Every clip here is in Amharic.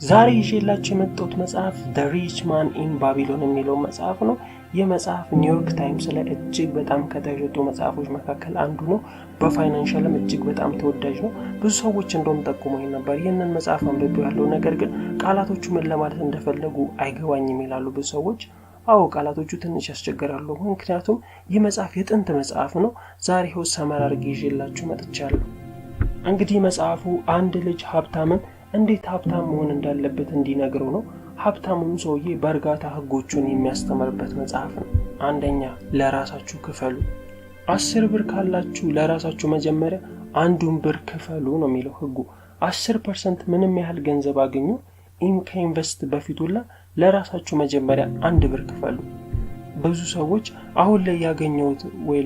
ዛሬ ይዤላችሁ የመጣሁት መጽሐፍ The Rich Man in Babylon የሚለው መጽሐፍ ነው። ይህ መጽሐፍ ኒውዮርክ ታይምስ ላይ እጅግ በጣም ከተሸጡ መጽሐፎች መካከል አንዱ ነው። በፋይናንሻልም እጅግ በጣም ተወዳጅ ነው። ብዙ ሰዎች እንደውም ጠቁመውኝ ነበር ይህንን መጽሐፍ አንብቤዋለሁ፣ ነገር ግን ቃላቶቹ ምን ለማለት እንደፈለጉ አይገባኝም ይላሉ ብዙ ሰዎች። አዎ ቃላቶቹ ትንሽ ያስቸግራሉ፣ ምክንያቱም ይህ መጽሐፍ የጥንት መጽሐፍ ነው። ዛሬ ሆ ሰመር አድርጌ ይዤላችሁ መጥቻለሁ። እንግዲህ መጽሐፉ አንድ ልጅ ሀብታምን እንዴት ሀብታም መሆን እንዳለበት እንዲነግረው ነው። ሀብታሙም ሰውዬ በእርጋታ ህጎቹን የሚያስተምርበት መጽሐፍ ነው። አንደኛ፣ ለራሳችሁ ክፈሉ። 10 ብር ካላችሁ ለራሳችሁ መጀመሪያ 1 ብር ክፈሉ ነው የሚለው ህጉ። 10% ምንም ያህል ገንዘብ አገኙ ከኢንቨስት በፊቱላ ለራሳችሁ መጀመሪያ 1 ብር ክፈሉ። ብዙ ሰዎች አሁን ላይ ያገኘውት ወይ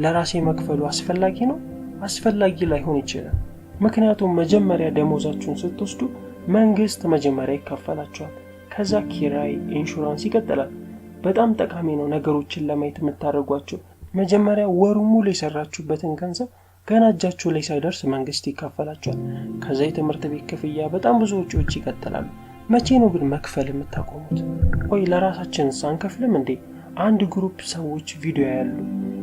ለራሴ መክፈሉ አስፈላጊ ነው? አስፈላጊ ላይሆን ይችላል። ምክንያቱም መጀመሪያ ደሞዛችሁን ስትወስዱ መንግስት መጀመሪያ ይከፈላችኋል። ከዛ ኪራይ፣ ኢንሹራንስ ይቀጥላል። በጣም ጠቃሚ ነው ነገሮችን ለማየት የምታደርጓቸው። መጀመሪያ ወሩ ሙሉ የሰራችሁበትን ገንዘብ ገና እጃችሁ ላይ ሳይደርስ መንግስት ይከፈላችኋል። ከዛ የትምህርት ቤት ክፍያ፣ በጣም ብዙ ወጪዎች ይቀጥላሉ። መቼ ነው ግን መክፈል የምታቆሙት? ቆይ ለራሳችን አንከፍልም እንዴ? አንድ ግሩፕ ሰዎች ቪዲዮ ያሉ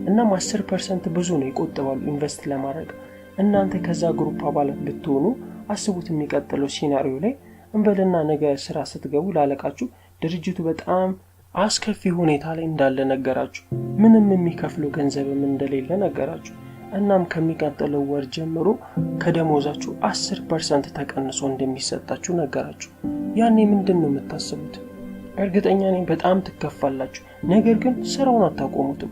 እና 10% ብዙ ነው ይቆጥባሉ ኢንቨስት ለማድረግ። እናንተ ከዛ ግሩፕ አባላት ብትሆኑ አስቡት። የሚቀጥለው ሲናሪዮ ላይ እንበልና ነገ ስራ ስትገቡ ላለቃችሁ ድርጅቱ በጣም አስከፊ ሁኔታ ላይ እንዳለ ነገራችሁ፣ ምንም የሚከፍለው ገንዘብም እንደሌለ ነገራችሁ። እናም ከሚቀጥለው ወር ጀምሮ ከደሞዛችሁ 10% ተቀንሶ እንደሚሰጣችሁ ነገራችሁ። ያኔ ምንድን ነው የምታስቡት? እርግጠኛ ነኝ በጣም ትከፋላችሁ። ነገር ግን ስራውን አታቆሙትም።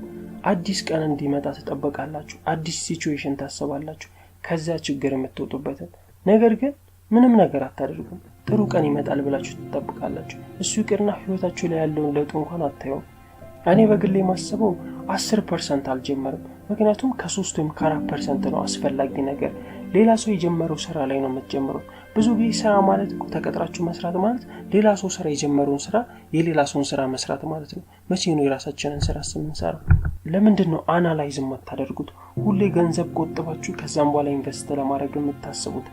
አዲስ ቀን እንዲመጣ ተጠብቃላችሁ። አዲስ ሲቹዌሽን ታስባላችሁ፣ ከዛ ችግር የምትወጡበትን። ነገር ግን ምንም ነገር አታደርጉም። ጥሩ ቀን ይመጣል ብላችሁ ትጠብቃላችሁ። እሱ ይቅርና ህይወታችሁ ላይ ያለውን ለውጥ እንኳን አታዩም። እኔ በግሌ ማስበው 10% አልጀመርም፣ ምክንያቱም ከ3 ወይም ከ4% ነው አስፈላጊ ነገር። ሌላ ሰው የጀመረው ስራ ላይ ነው የምትጀምሩት። ብዙ ጊዜ ስራ ማለት ተቀጥራችሁ መስራት ማለት ሌላ ሰው ስራ የጀመረውን ስራ የሌላ ሰውን ስራ መስራት ማለት ነው። መቼ ነው የራሳችንን ስራ ስንሰራ? ለምንድን ነው አናላይዝ የማታደርጉት? ሁሌ ገንዘብ ቆጥባችሁ ከዛም በኋላ ኢንቨስት ለማድረግ የምታስቡት?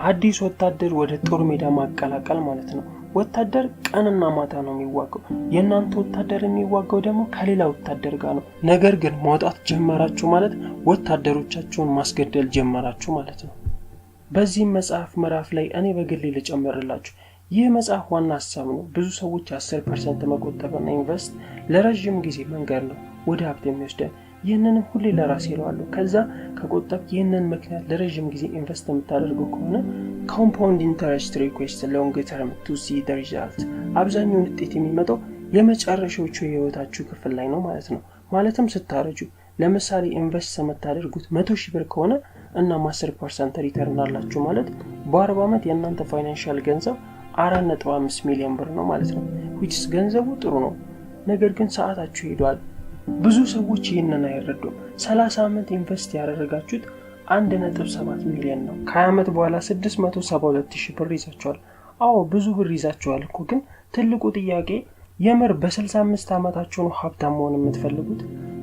አዲስ ወታደር ወደ ጦር ሜዳ ማቀላቀል ማለት ነው። ወታደር ቀንና ማታ ነው የሚዋጋው። የእናንተ ወታደር የሚዋጋው ደግሞ ከሌላ ወታደር ጋር ነው። ነገር ግን ማውጣት ጀመራችሁ ማለት ወታደሮቻችሁን ማስገደል ጀመራችሁ ማለት ነው። በዚህ መጽሐፍ ምዕራፍ ላይ እኔ በግሌ ልጨምርላችሁ፣ ይህ መጽሐፍ ዋና ሐሳብ ነው። ብዙ ሰዎች 10% መቆጠብና ኢንቨስት ለረጅም ጊዜ መንገድ ነው ወደ ሀብት የሚወስደን። ይህንንም ሁሌ ለራሴ እለዋለሁ። ከዛ ከቆጠብ ይህንን ምክንያት ለረጅም ጊዜ ኢንቨስት የምታደርገው ከሆነ ኮምፓውንድ ኢንተረስት ሪኩዌስት ሎንግ ተርም ቱ ሲ ዘ ሪዛልት፣ አብዛኛውን ውጤት የሚመጣው የመጨረሻዎቹ የህይወታችሁ ክፍል ላይ ነው ማለት ነው። ማለትም ስታረጁ። ለምሳሌ ኢንቨስት የምታደርጉት 100,000 ብር ከሆነ እና 10% ሪተርን አላችሁ ማለት በ40 ዓመት የእናንተ ፋይናንሻል ገንዘብ 4.5 ሚሊዮን ብር ነው ማለት ነው። which ገንዘቡ ጥሩ ነው፣ ነገር ግን ሰዓታችሁ ሄዷል። ብዙ ሰዎች ይህንን አይረዱም። 30 ዓመት ኢንቨስት ያደረጋችሁት 1.7 ሚሊዮን ነው። ከ20 ዓመት በኋላ 672,000 ብር ይዛችኋል። አዎ ብዙ ብር ይዛችኋል እኮ፣ ግን ትልቁ ጥያቄ የምር በ65 ዓመታችሁ ነው ሀብታም መሆን የምትፈልጉት?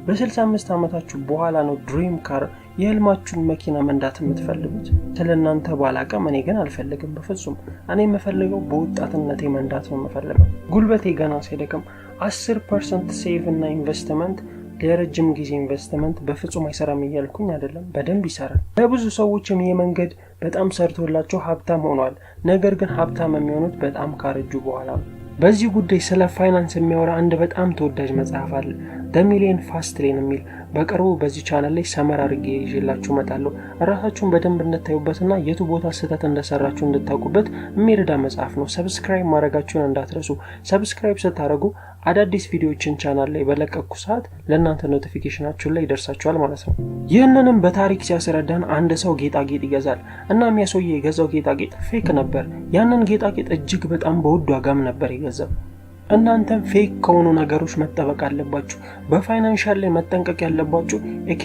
በ65 ዓመታችሁ በኋላ ነው ድሪም ካር የህልማችሁን መኪና መንዳት የምትፈልጉት? ስለናንተ ባላቀም እኔ ግን አልፈልግም በፍጹም። እኔ የምፈልገው በወጣትነቴ መንዳት ነው የምፈልገው። ጉልበቴ ገና ሳይደክም 10% ሴቭ እና ኢንቨስትመንት ለረጅም ጊዜ ኢንቨስትመንት በፍጹም አይሰራም እያልኩኝ አይደለም፣ በደንብ ይሰራል። ለብዙ ሰዎችም ይህ መንገድ በጣም ሰርቶላቸው ሀብታም ሆነዋል። ነገር ግን ሀብታም የሚሆኑት በጣም ካረጁ በኋላ ነው። በዚህ ጉዳይ ስለ ፋይናንስ የሚያወራ አንድ በጣም ተወዳጅ መጽሐፍ አለ፣ ዘ ሚሊየን ፋስት ሌን የሚል። በቅርቡ በዚህ ቻናል ላይ ሰመር አድርጌ ይዤላችሁ እመጣለሁ። ራሳችሁን በደንብ እንድታዩበትና የቱ ቦታ ስህተት እንደሰራችሁ እንድታውቁበት የሚረዳ መጽሐፍ ነው። ሰብስክራይብ ማድረጋችሁን እንዳትረሱ። ሰብስክራይብ ስታደርጉ አዳዲስ ቪዲዮዎችን ቻናል ላይ በለቀቁ ሰዓት ለእናንተ ኖቲፊኬሽናችሁን ላይ ይደርሳችኋል ማለት ነው። ይህንንም በታሪክ ሲያስረዳን አንድ ሰው ጌጣጌጥ ይገዛል። እናም ያ ሰውዬ የገዛው ጌጣጌጥ ፌክ ነበር። ያንን ጌጣጌጥ እጅግ በጣም በውድ ዋጋም ነበር የገዛው። እናንተም ፌክ ከሆኑ ነገሮች መጠበቅ አለባችሁ። በፋይናንሻል ላይ መጠንቀቅ ያለባችሁ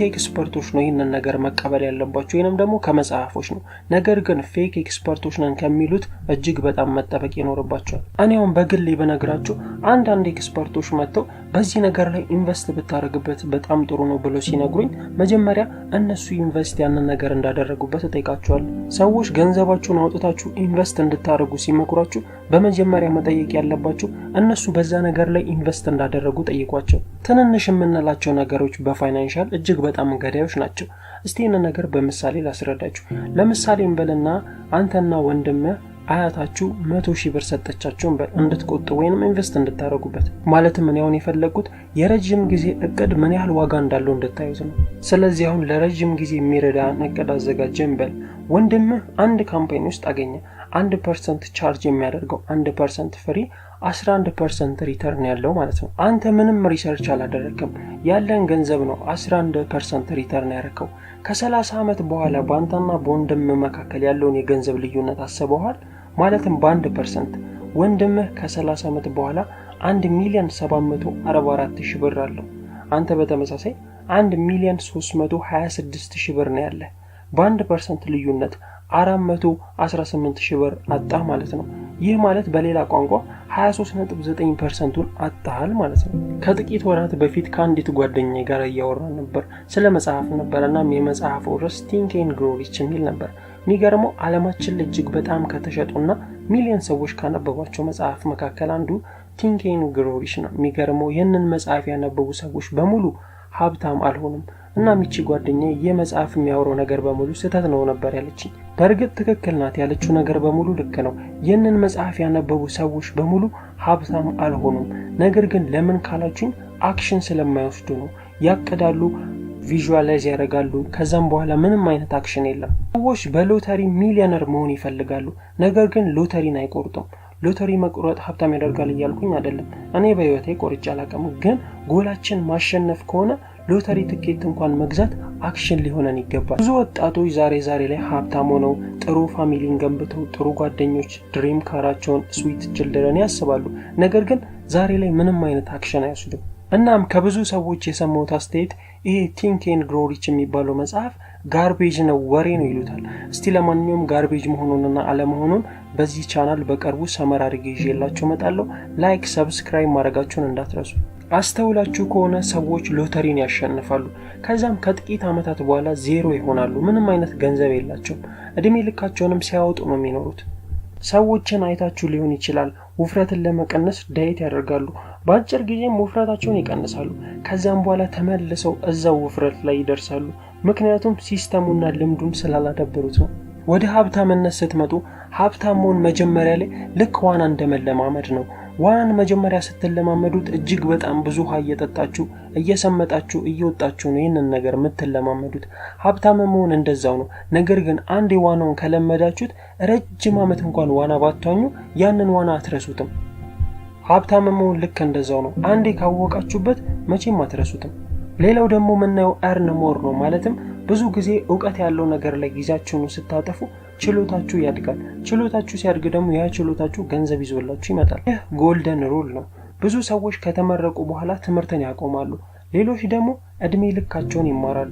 ኤክስፐርቶች ነው ይህንን ነገር መቀበል ያለባችሁ፣ ወይንም ደግሞ ከመጽሐፎች ነው። ነገር ግን ፌክ ኤክስፐርቶች ነን ከሚሉት እጅግ በጣም መጠበቅ ይኖርባችኋል። እኔ አሁን በግሌ በነግራችሁ አንዳንድ ኤክስፐርቶች መጥተው በዚህ ነገር ላይ ኢንቨስት ብታደርግበት በጣም ጥሩ ነው ብሎ ሲነግሩኝ መጀመሪያ እነሱ ኢንቨስት ያንን ነገር እንዳደረጉበት እጠይቃቸዋለሁ። ሰዎች ገንዘባችሁን አውጥታችሁ ኢንቨስት እንድታደርጉ ሲመክሯችሁ በመጀመሪያ መጠየቅ ያለባችሁ እነሱ በዛ ነገር ላይ ኢንቨስት እንዳደረጉ ጠይቋቸው። ትንንሽ የምንላቸው ነገሮች በፋይናንሻል እጅግ በጣም ገዳዮች ናቸው። እስቲ ይህንን ነገር በምሳሌ ላስረዳችሁ። ለምሳሌ እንበልና አንተና ወንድምህ አያታችሁ 100,000 ብር ሰጠቻችሁ እንድትቆጥቡ ወይንም ኢንቨስት እንድታደርጉበት። ማለትም ምን ያውን የፈለጉት የረጅም ጊዜ እቅድ ምን ያህል ዋጋ እንዳለው እንድታዩት ነው። ስለዚህ አሁን ለረጅም ጊዜ የሚረዳን እቅድ አዘጋጀን በል። ወንድምህ አንድ ካምፓኒ ውስጥ አገኘ 1% ቻርጅ የሚያደርገው 1% ፍሪ 11% ሪተርን ያለው ማለት ነው። አንተ ምንም ሪሰርች አላደረግክም፣ ያለን ገንዘብ ነው 11% ሪተርን ያደረከው። ከ30 ዓመት በኋላ በአንተና በወንድም መካከል ያለውን የገንዘብ ልዩነት አስበዋል? ማለትም በ1% ወንድምህ ከ30 ዓመት በኋላ 1,744,000 ብር አለው። አንተ በተመሳሳይ 1,326,000 ብር ነው ያለ። በ1% ልዩነት 418,000 ብር አጣ ማለት ነው። ይህ ማለት በሌላ ቋንቋ 23.9%ን አጣሃል ማለት ነው። ከጥቂት ወራት በፊት ከአንዲት ጓደኛዬ ጋር እያወራን ነበር። ስለ መጽሐፍ ነበርና የመጽሐፉ ርዕስ ቲንክ ኤንድ ግሮው ሪች የሚል ነበር። የሚገርመው ዓለማችን ላይ እጅግ በጣም ከተሸጡና ሚሊዮን ሰዎች ካነበቧቸው መጽሐፍ መካከል አንዱ ቲንክ ኤንድ ግሮው ሪች ነው። የሚገርመው ይህንን መጽሐፍ ያነበቡ ሰዎች በሙሉ ሀብታም አልሆኑም። እና ሚቺ ጓደኛዬ የመጽሐፍ የሚያወራው ነገር በሙሉ ስህተት ነው ነበር ያለችኝ። በእርግጥ ትክክል ናት፣ ያለችው ነገር በሙሉ ልክ ነው። ይህንን መጽሐፍ ያነበቡ ሰዎች በሙሉ ሀብታም አልሆኑም። ነገር ግን ለምን ካላችሁኝ አክሽን ስለማይወስዱ ነው። ያቅዳሉ፣ ቪዥዋላይዝ ያደርጋሉ፣ ከዛም በኋላ ምንም አይነት አክሽን የለም። ሰዎች በሎተሪ ሚሊዮነር መሆን ይፈልጋሉ፣ ነገር ግን ሎተሪን አይቆርጡም። ሎተሪ መቁረጥ ሀብታም ያደርጋል እያልኩኝ አይደለም። እኔ በህይወቴ ቆርጬ አላውቅም። ግን ጎላችን ማሸነፍ ከሆነ ሎተሪ ትኬት እንኳን መግዛት አክሽን ሊሆነን ይገባል። ብዙ ወጣቶች ዛሬ ላይ ሀብታም ሆነው ጥሩ ፋሚሊን ገንብተው ጥሩ ጓደኞች፣ ድሪም ካራቸውን፣ ስዊት ችልድረን ያስባሉ። ነገር ግን ዛሬ ላይ ምንም አይነት አክሽን አይወስዱም። እናም ከብዙ ሰዎች የሰማሁት አስተያየት ይሄ ቲንክ ኤንድ ግሮው ሪች የሚባለው መጽሐፍ ጋርቤጅ ነው፣ ወሬ ነው ይሉታል። እስቲ ለማንኛውም ጋርቤጅ መሆኑንና አለመሆኑን በዚህ ቻናል በቅርቡ ሰመር አድርጌ ይዤላችሁ እመጣለሁ። ላይክ፣ ሰብስክራይብ ማድረጋችሁን እንዳትረሱ። አስተውላችሁ ከሆነ ሰዎች ሎተሪን ያሸንፋሉ፣ ከዛም ከጥቂት ዓመታት በኋላ ዜሮ ይሆናሉ። ምንም አይነት ገንዘብ የላቸውም። እድሜ ልካቸውንም ሲያወጡ ነው የሚኖሩት። ሰዎችን አይታችሁ ሊሆን ይችላል ውፍረትን ለመቀነስ ዳይት ያደርጋሉ። በአጭር ጊዜም ውፍረታቸውን ይቀንሳሉ። ከዛም በኋላ ተመልሰው እዛው ውፍረት ላይ ይደርሳሉ። ምክንያቱም ሲስተሙና ልምዱን ስላላዳበሩት ነው። ወደ ሀብታምነት ስትመጡ ሀብታም መሆን መጀመሪያ ላይ ልክ ዋና እንደመለማመድ ነው። ዋናን መጀመሪያ ስትለማመዱት እጅግ በጣም ብዙ ውሃ እየጠጣችሁ እየሰመጣችሁ እየወጣችሁ ነው ይህንን ነገር የምትለማመዱት። ሀብታም መሆን እንደዛው ነው። ነገር ግን አንዴ ዋናውን ከለመዳችሁት ረጅም ዓመት እንኳን ዋና ባትዋኙ ያንን ዋና አትረሱትም። ሀብታም መሆን ልክ እንደዛው ነው። አንዴ ካወቃችሁበት መቼም አትረሱትም። ሌላው ደግሞ የምናየው earn more ነው። ማለትም ብዙ ጊዜ እውቀት ያለው ነገር ላይ ጊዜያችሁን ስታጠፉ ችሎታችሁ ያድጋል። ችሎታችሁ ሲያድግ ደግሞ ያ ችሎታችሁ ገንዘብ ይዞላችሁ ይመጣል። ይህ ጎልደን ሩል ነው። ብዙ ሰዎች ከተመረቁ በኋላ ትምህርትን ያቆማሉ። ሌሎች ደግሞ እድሜ ልካቸውን ይማራሉ።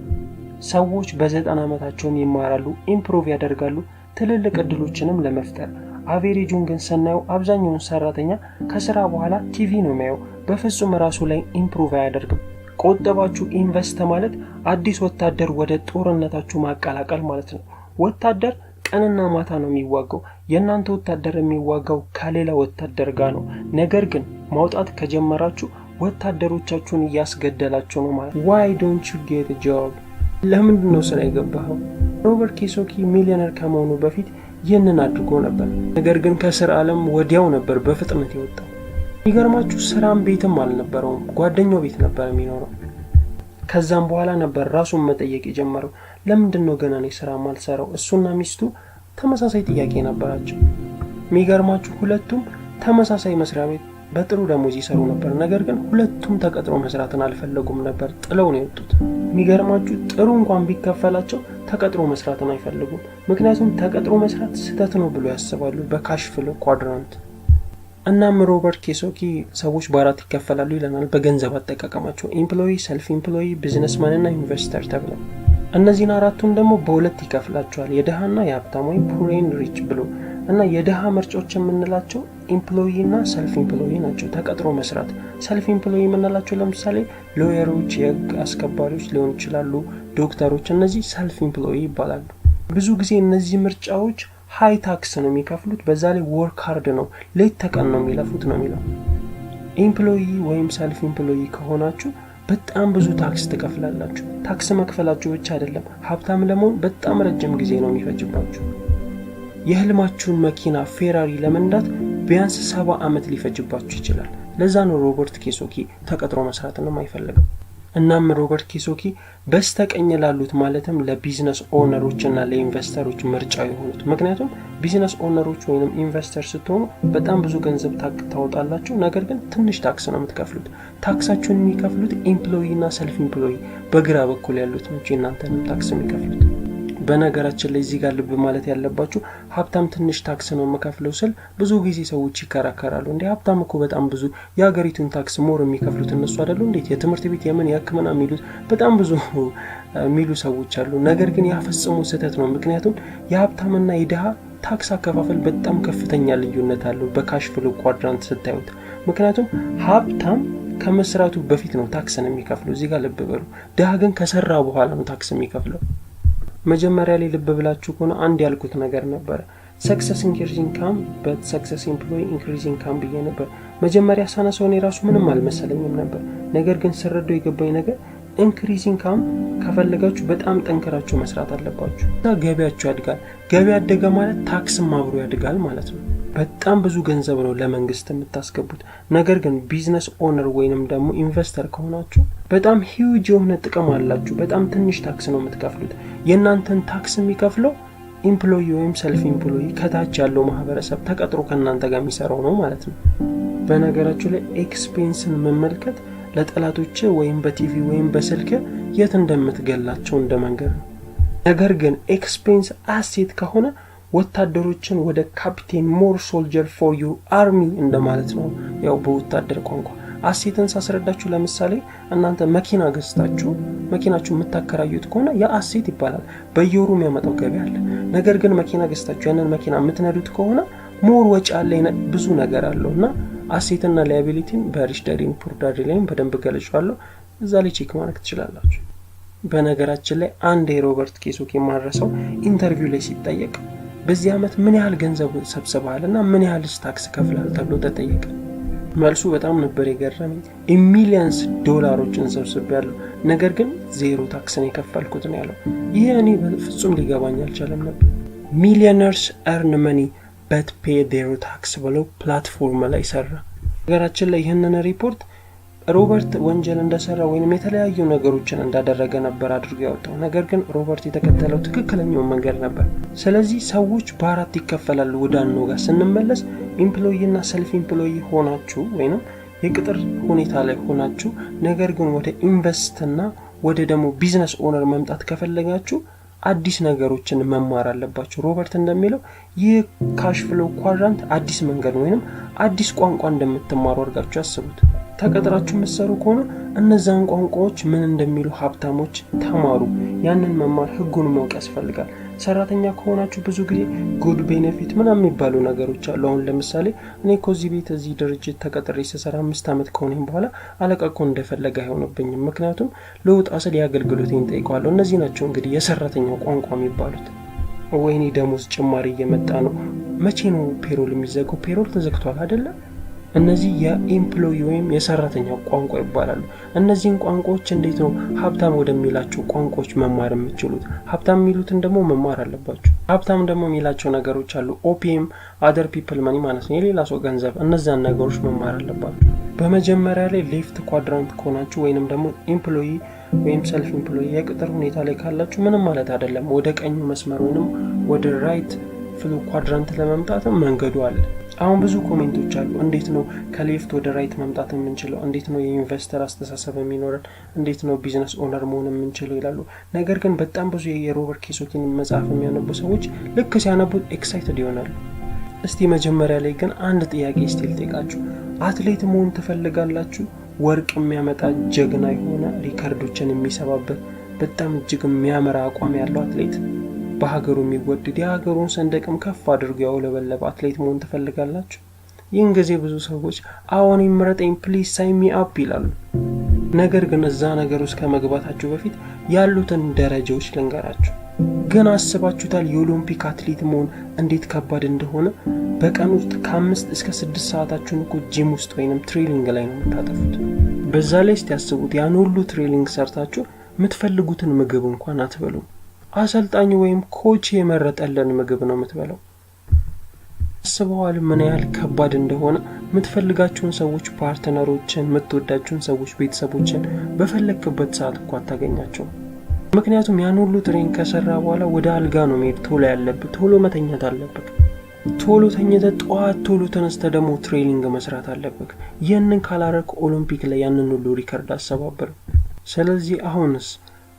ሰዎች በ90 ዓመታቸውም ይማራሉ፣ ኢምፕሩቭ ያደርጋሉ፣ ትልልቅ እድሎችንም ለመፍጠር። አቬሬጁን ግን ስናየው አብዛኛውን ሰራተኛ ከስራ በኋላ ቲቪ ነው የሚያየው፣ በፍጹም ራሱ ላይ ኢምፕሩቭ አያደርግም። ቆጠባችሁ ኢንቨስት ማለት አዲስ ወታደር ወደ ጦርነታችሁ ማቀላቀል ማለት ነው። ወታደር ቀንና ማታ ነው የሚዋጋው። የእናንተ ወታደር የሚዋጋው ከሌላ ወታደር ጋር ነው። ነገር ግን ማውጣት ከጀመራችሁ ወታደሮቻችሁን እያስገደላችሁ ነው ማለት። why don't you get a job? ለምንድን ነው ስራ የገባኸው? ሮበርት ኪዮሳኪ ሚሊዮነር ከመሆኑ በፊት ይህንን አድርጎ ነበር። ነገር ግን ከስራ ዓለም ወዲያው ነበር በፍጥነት የወጣው። ይገርማችሁ ስራም ቤትም አልነበረውም፣ ጓደኛው ቤት ነበር የሚኖረው። ከዛም በኋላ ነበር ራሱን መጠየቅ የጀመረው፣ ለምንድን ነው ገና እኔ ስራ ማልሰራው? እሱና ሚስቱ ተመሳሳይ ጥያቄ ነበራቸው። የሚገርማችሁ ሁለቱም ተመሳሳይ መስሪያ ቤት በጥሩ ደሞዝ ይሰሩ ነበር። ነገር ግን ሁለቱም ተቀጥሮ መስራትን አልፈለጉም ነበር፣ ጥለው ነው የወጡት። የሚገርማችሁ ጥሩ እንኳን ቢከፈላቸው ተቀጥሮ መስራትን አይፈልጉም። ምክንያቱም ተቀጥሮ መስራት ስህተት ነው ብሎ ያስባሉ በካሽ ፍሎ ኳድራንት። እናም ሮበርት ኪዮሳኪ ሰዎች በአራት ይከፈላሉ ይለናል በገንዘብ አጠቃቀማቸው፣ ኤምፕሎይ፣ ሰልፍ ኤምፕሎይ፣ ቢዝነስማን እና ኢንቨስተር ተብለው። እነዚህን አራቱን ደግሞ በሁለት ይከፍላቸዋል፣ የደሃና የሀብታም ወይም ፑር ኤንድ ሪች ብሎ። እና የደሃ ምርጫዎች የምንላቸው ኤምፕሎይ እና ሰልፍ ኤምፕሎይ ናቸው። ተቀጥሮ መስራት። ሰልፍ ኤምፕሎይ የምንላቸው ለምሳሌ ሎየሮች፣ የህግ አስከባሪዎች ሊሆኑ ይችላሉ፣ ዶክተሮች። እነዚህ ሰልፍ ኤምፕሎይ ይባላሉ። ብዙ ጊዜ እነዚህ ምርጫዎች ሃይ ታክስ ነው የሚከፍሉት። በዛ ላይ ወርክ ሃርድ ነው፣ ሌት ተቀን ነው የሚለፉት ነው የሚለው። ኤምፕሎይ ወይም ሰልፍ ኤምፕሎይ ከሆናችሁ በጣም ብዙ ታክስ ትከፍላላችሁ። ታክስ መክፈላችሁ ብቻ አይደለም፣ ሀብታም ለመሆን በጣም ረጅም ጊዜ ነው የሚፈጅባችሁ። የህልማችሁን መኪና ፌራሪ ለመንዳት ቢያንስ 70 ዓመት ሊፈጅባችሁ ይችላል። ለዛ ነው ሮበርት ኪዮሳኪ ተቀጥሮ መስራትን የማይፈልገው። እናም ሮበርት ኪዮሳኪ በስተቀኝ ላሉት ማለትም ለቢዝነስ ኦነሮች እና ለኢንቨስተሮች ምርጫ የሆኑት። ምክንያቱም ቢዝነስ ኦነሮች ወይንም ኢንቨስተር ስትሆኑ በጣም ብዙ ገንዘብ ታወጣላችሁ፣ ነገር ግን ትንሽ ታክስ ነው የምትከፍሉት። ታክሳችሁን የሚከፍሉት ኤምፕሎይ እና ሰልፍ ኤምፕሎይ በግራ በኩል ያሉት ነው እንጂ እናንተንም ታክስ የሚከፍሉት። በነገራችን ላይ እዚህ ጋር ልብ ማለት ያለባችሁ ሀብታም ትንሽ ታክስ ነው የምከፍለው ስል ብዙ ጊዜ ሰዎች ይከራከራሉ። እንዴ ሀብታም እኮ በጣም ብዙ የሀገሪቱን ታክስ ሞር የሚከፍሉት እነሱ አይደሉ እንዴት? የትምህርት ቤት የምን የሕክምና የሚሉት በጣም ብዙ የሚሉ ሰዎች አሉ። ነገር ግን ያፈጽሙ ስህተት ነው። ምክንያቱም የሀብታምና የድሃ ታክስ አከፋፈል በጣም ከፍተኛ ልዩነት አለው በካሽ ፍሎ ኳድራንት ስታዩት። ምክንያቱም ሀብታም ከመስራቱ በፊት ነው ታክስን የሚከፍለው። እዚህ ጋር ልብ በሉ። ድሃ ግን ከሰራ በኋላ ነው ታክስ የሚከፍለው። መጀመሪያ ላይ ልብ ብላችሁ ከሆነ አንድ ያልኩት ነገር ነበር። ሰክሰስ ኢንክሪዚንግ ካም በት ሰክሰስ ኤምፕሎይ ኢንክሪዚንግ ካም ብዬ ነበር። መጀመሪያ ሳነሳው እኔ ራሱ ምንም አልመሰለኝም ነበር። ነገር ግን ስረዳው የገባኝ ነገር ኢንክሪዚንግ ካም ከፈለጋችሁ በጣም ጠንክራችሁ መስራት አለባችሁ እና ገቢያችሁ ያድጋል። ገቢ ያደገ ማለት ታክስም አብሮ ያድጋል ማለት ነው። በጣም ብዙ ገንዘብ ነው ለመንግስት የምታስገቡት። ነገር ግን ቢዝነስ ኦነር ወይንም ደግሞ ኢንቨስተር ከሆናችሁ በጣም ሂውጅ የሆነ ጥቅም አላችሁ። በጣም ትንሽ ታክስ ነው የምትከፍሉት። የእናንተን ታክስ የሚከፍለው ኤምፕሎይ ወይም ሰልፍ ኤምፕሎይ ከታች ያለው ማህበረሰብ ተቀጥሮ ከእናንተ ጋር የሚሰራው ነው ማለት ነው። በነገራችሁ ላይ ኤክስፔንስን መመልከት ለጠላቶች ወይም በቲቪ ወይም በስልክ የት እንደምትገላቸው እንደመንገር ነው። ነገር ግን ኤክስፔንስ አሴት ከሆነ ወታደሮችን ወደ ካፒቴን ሞር ሶልጀር ፎር ዩር አርሚ እንደማለት ነው። ያው በወታደር ቋንቋ አሴትን ሳስረዳችሁ፣ ለምሳሌ እናንተ መኪና ገዝታችሁ መኪናችሁ የምታከራዩት ከሆነ ያ አሴት ይባላል። በየወሩ የሚያመጣው ገቢ አለ። ነገር ግን መኪና ገዝታችሁ ያንን መኪና የምትነዱት ከሆነ ሞር ወጪ አለ፣ ብዙ ነገር አለው እና አሴትና ላያቢሊቲን በሪች ዳድ ኤንድ ፑር ዳድ ላይም በደንብ ገልጫለሁ። እዛ ላይ ቼክ ማድረግ ትችላላችሁ። በነገራችን ላይ አንድ የሮበርት ኪዮሳኪ የማረሰው ኢንተርቪው ላይ ሲጠየቅ በዚህ ዓመት ምን ያህል ገንዘብ ሰብስበሃል እና ምን ያህል ታክስ ከፍላል ተብሎ ተጠየቀ። መልሱ በጣም ነበር የገረመኝ። ሚሊየንስ ዶላሮችን ሰብስቤያለሁ፣ ነገር ግን ዜሮ ታክስን የከፈልኩት ነው ያለው። ይሄ እኔ በፍጹም ሊገባኝ አልቻለም ነበር። ሚሊዮነርስ ኤርን መኒ በት ፔይ ዜሮ ታክስ ብለው ፕላትፎርም ላይ ሰራ። ነገራችን ላይ ይህንን ሪፖርት ሮበርት ወንጀል እንደሰራ ወይንም የተለያዩ ነገሮችን እንዳደረገ ነበር አድርጎ ያወጣው። ነገር ግን ሮበርት የተከተለው ትክክለኛው መንገድ ነበር። ስለዚህ ሰዎች በአራት ይከፈላሉ። ወደ አንዱ ጋር ስንመለስ ኤምፕሎይ እና ሰልፍ ኤምፕሎይ ሆናችሁ ወይንም የቅጥር ሁኔታ ላይ ሆናችሁ ነገር ግን ወደ ኢንቨስት እና ወደ ደግሞ ቢዝነስ ኦነር መምጣት ከፈለጋችሁ አዲስ ነገሮችን መማር አለባችሁ። ሮበርት እንደሚለው ይህ ካሽ ፍሎ ኳድራንት አዲስ መንገድ ወይንም አዲስ ቋንቋ እንደምትማሩ አድርጋችሁ አስቡት። ተቀጥራችሁ መሰሩ ከሆነ እነዛን ቋንቋዎች ምን እንደሚሉ ሀብታሞች ተማሩ። ያንን መማር ህጉን ማወቅ ያስፈልጋል። ሰራተኛ ከሆናችሁ ብዙ ጊዜ ጉድ ቤኔፊት ምናምን የሚባሉ ነገሮች አሉ። አሁን ለምሳሌ እኔ ከዚህ ቤት እዚህ ድርጅት ተቀጥሬ ስሰራ 5 ዓመት ከሆነኝ በኋላ አለቃ እኮ እንደፈለገ አይሆንብኝም። ምክንያቱም ለውጥ አስል ያገልግሎቴን ጠይቀዋለሁ። እነዚህ ናቸው እንግዲህ የሰራተኛው ቋንቋ የሚባሉት። ወይኔ ደሞዝ ጭማሪ እየመጣ ነው። መቼ ነው ፔሮል የሚዘጋው? ፔሮል ተዘግቷል አይደለ? እነዚህ የኤምፕሎይ ወይም የሰራተኛው ቋንቋ ይባላሉ። እነዚህን ቋንቋዎች እንዴት ነው ሀብታም ወደሚላቸው ቋንቋዎች መማር የምትችሉት? ሀብታም የሚሉትን ደግሞ መማር አለባችሁ። ሀብታም ደግሞ የሚላቸው ነገሮች አሉ። ኦፒኤም አደር ፒፕል መኒ ማለት ነው፣ የሌላ ሰው ገንዘብ። እነዛን ነገሮች መማር አለባችሁ። በመጀመሪያ ላይ ሌፍት ኳድራንት ከሆናችሁ ወይንም ደግሞ ኤምፕሎይ ወይም ሰልፍ ኤምፕሎይ የቅጥር ሁኔታ ላይ ካላችሁ ምንም ማለት አይደለም። ወደ ቀኙ መስመር ወይንም ወደ ራይት ፍሎ ኳድራንት ለመምጣትም መንገዱ አለ። አሁን ብዙ ኮሜንቶች አሉ። እንዴት ነው ከሌፍት ወደ ራይት መምጣት የምንችለው? እንዴት ነው የኢንቨስተር አስተሳሰብ የሚኖረን? እንዴት ነው ቢዝነስ ኦነር መሆን የምንችለው ይላሉ። ነገር ግን በጣም ብዙ የሮበርት ኪዮሳኪን መጽሐፍ የሚያነቡ ሰዎች ልክ ሲያነቡት ኤክሳይትድ ይሆናሉ። እስቲ መጀመሪያ ላይ ግን አንድ ጥያቄ ስቲል ጠይቃችሁ፣ አትሌት መሆን ትፈልጋላችሁ? ወርቅ የሚያመጣ ጀግና የሆነ ሪከርዶችን የሚሰባበት በጣም እጅግ የሚያመራ አቋም ያለው አትሌት፣ በሀገሩ የሚወደድ የሀገሩን ሰንደቅም ከፍ አድርጎ ያውለበለበ አትሌት መሆን ትፈልጋላችሁ? ይህን ጊዜ ብዙ ሰዎች አሁን ይምረጠኝ ፕሊዝ ሳይን ሚ አፕ ይላሉ። ነገር ግን እዛ ነገር ውስጥ ከመግባታችሁ በፊት ያሉትን ደረጃዎች ልንገራችሁ። ግን አስባችሁታል የኦሎምፒክ አትሌት መሆን እንዴት ከባድ እንደሆነ? በቀን ውስጥ ከ5 እስከ 6 ሰዓታችሁን እኮ ጂም ውስጥ ወይንም ትሬኒንግ ላይ ነው የምታጠፉት። በዛ ላይ ያስቡት ያን ሁሉ ትሬኒንግ ሰርታችሁ የምትፈልጉትን ምግብ እንኳን አትበሉ። አሰልጣኝ ወይም ኮች የመረጠልን ምግብ ነው የምትበላው። አስበዋል ምን ያህል ከባድ እንደሆነ? የምትፈልጋቸውን ሰዎች፣ ፓርትነሮችን፣ የምትወዳቸውን ሰዎች፣ ቤተሰቦችን በፈለክበት ሰዓት እኮ አታገኛቸውም። ምክንያቱም ያን ሁሉ ትሬኒንግ ከሰራ በኋላ ወደ አልጋ ነው መሄድ ቶሎ ያለብህ፣ ቶሎ መተኛት አለብህ። ቶሎ ተኝተህ ጠዋት ቶሎ ተነስተህ ደግሞ ትሬኒንግ መስራት አለብህ። ይህንን ካላረክ ኦሎምፒክ ላይ ያንን ሁሉ ሪከርድ አሰባበር። ስለዚህ አሁንስ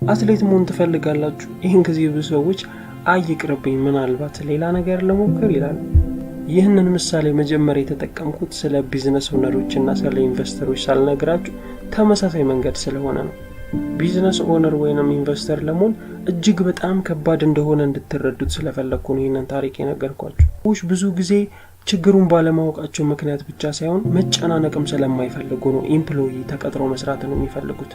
አትሌት መሆን ትፈልጋላችሁ? ይህን ጊዜ ብዙ ሰዎች አይቅርብኝ ምናልባት ሌላ ነገር ለሞክር ይላሉ። ይህንን ምሳሌ መጀመሪያ የተጠቀምኩት ስለ ቢዝነስ ኦነሮችና ስለ ኢንቨስተሮች ሳልነግራችሁ ተመሳሳይ መንገድ ስለሆነ ነው። ቢዝነስ ኦነር ወይንም ኢንቨስተር ለመሆን እጅግ በጣም ከባድ እንደሆነ እንድትረዱት ስለፈለኩ ነው ይህንን ታሪክ የነገርኳችሁ። ሰዎች ብዙ ጊዜ ችግሩን ባለማወቃቸው ምክንያት ብቻ ሳይሆን መጨናነቅም ስለማይፈልጉ ነው ኢምፕሎይ ተቀጥሮ መስራትን የሚፈልጉት።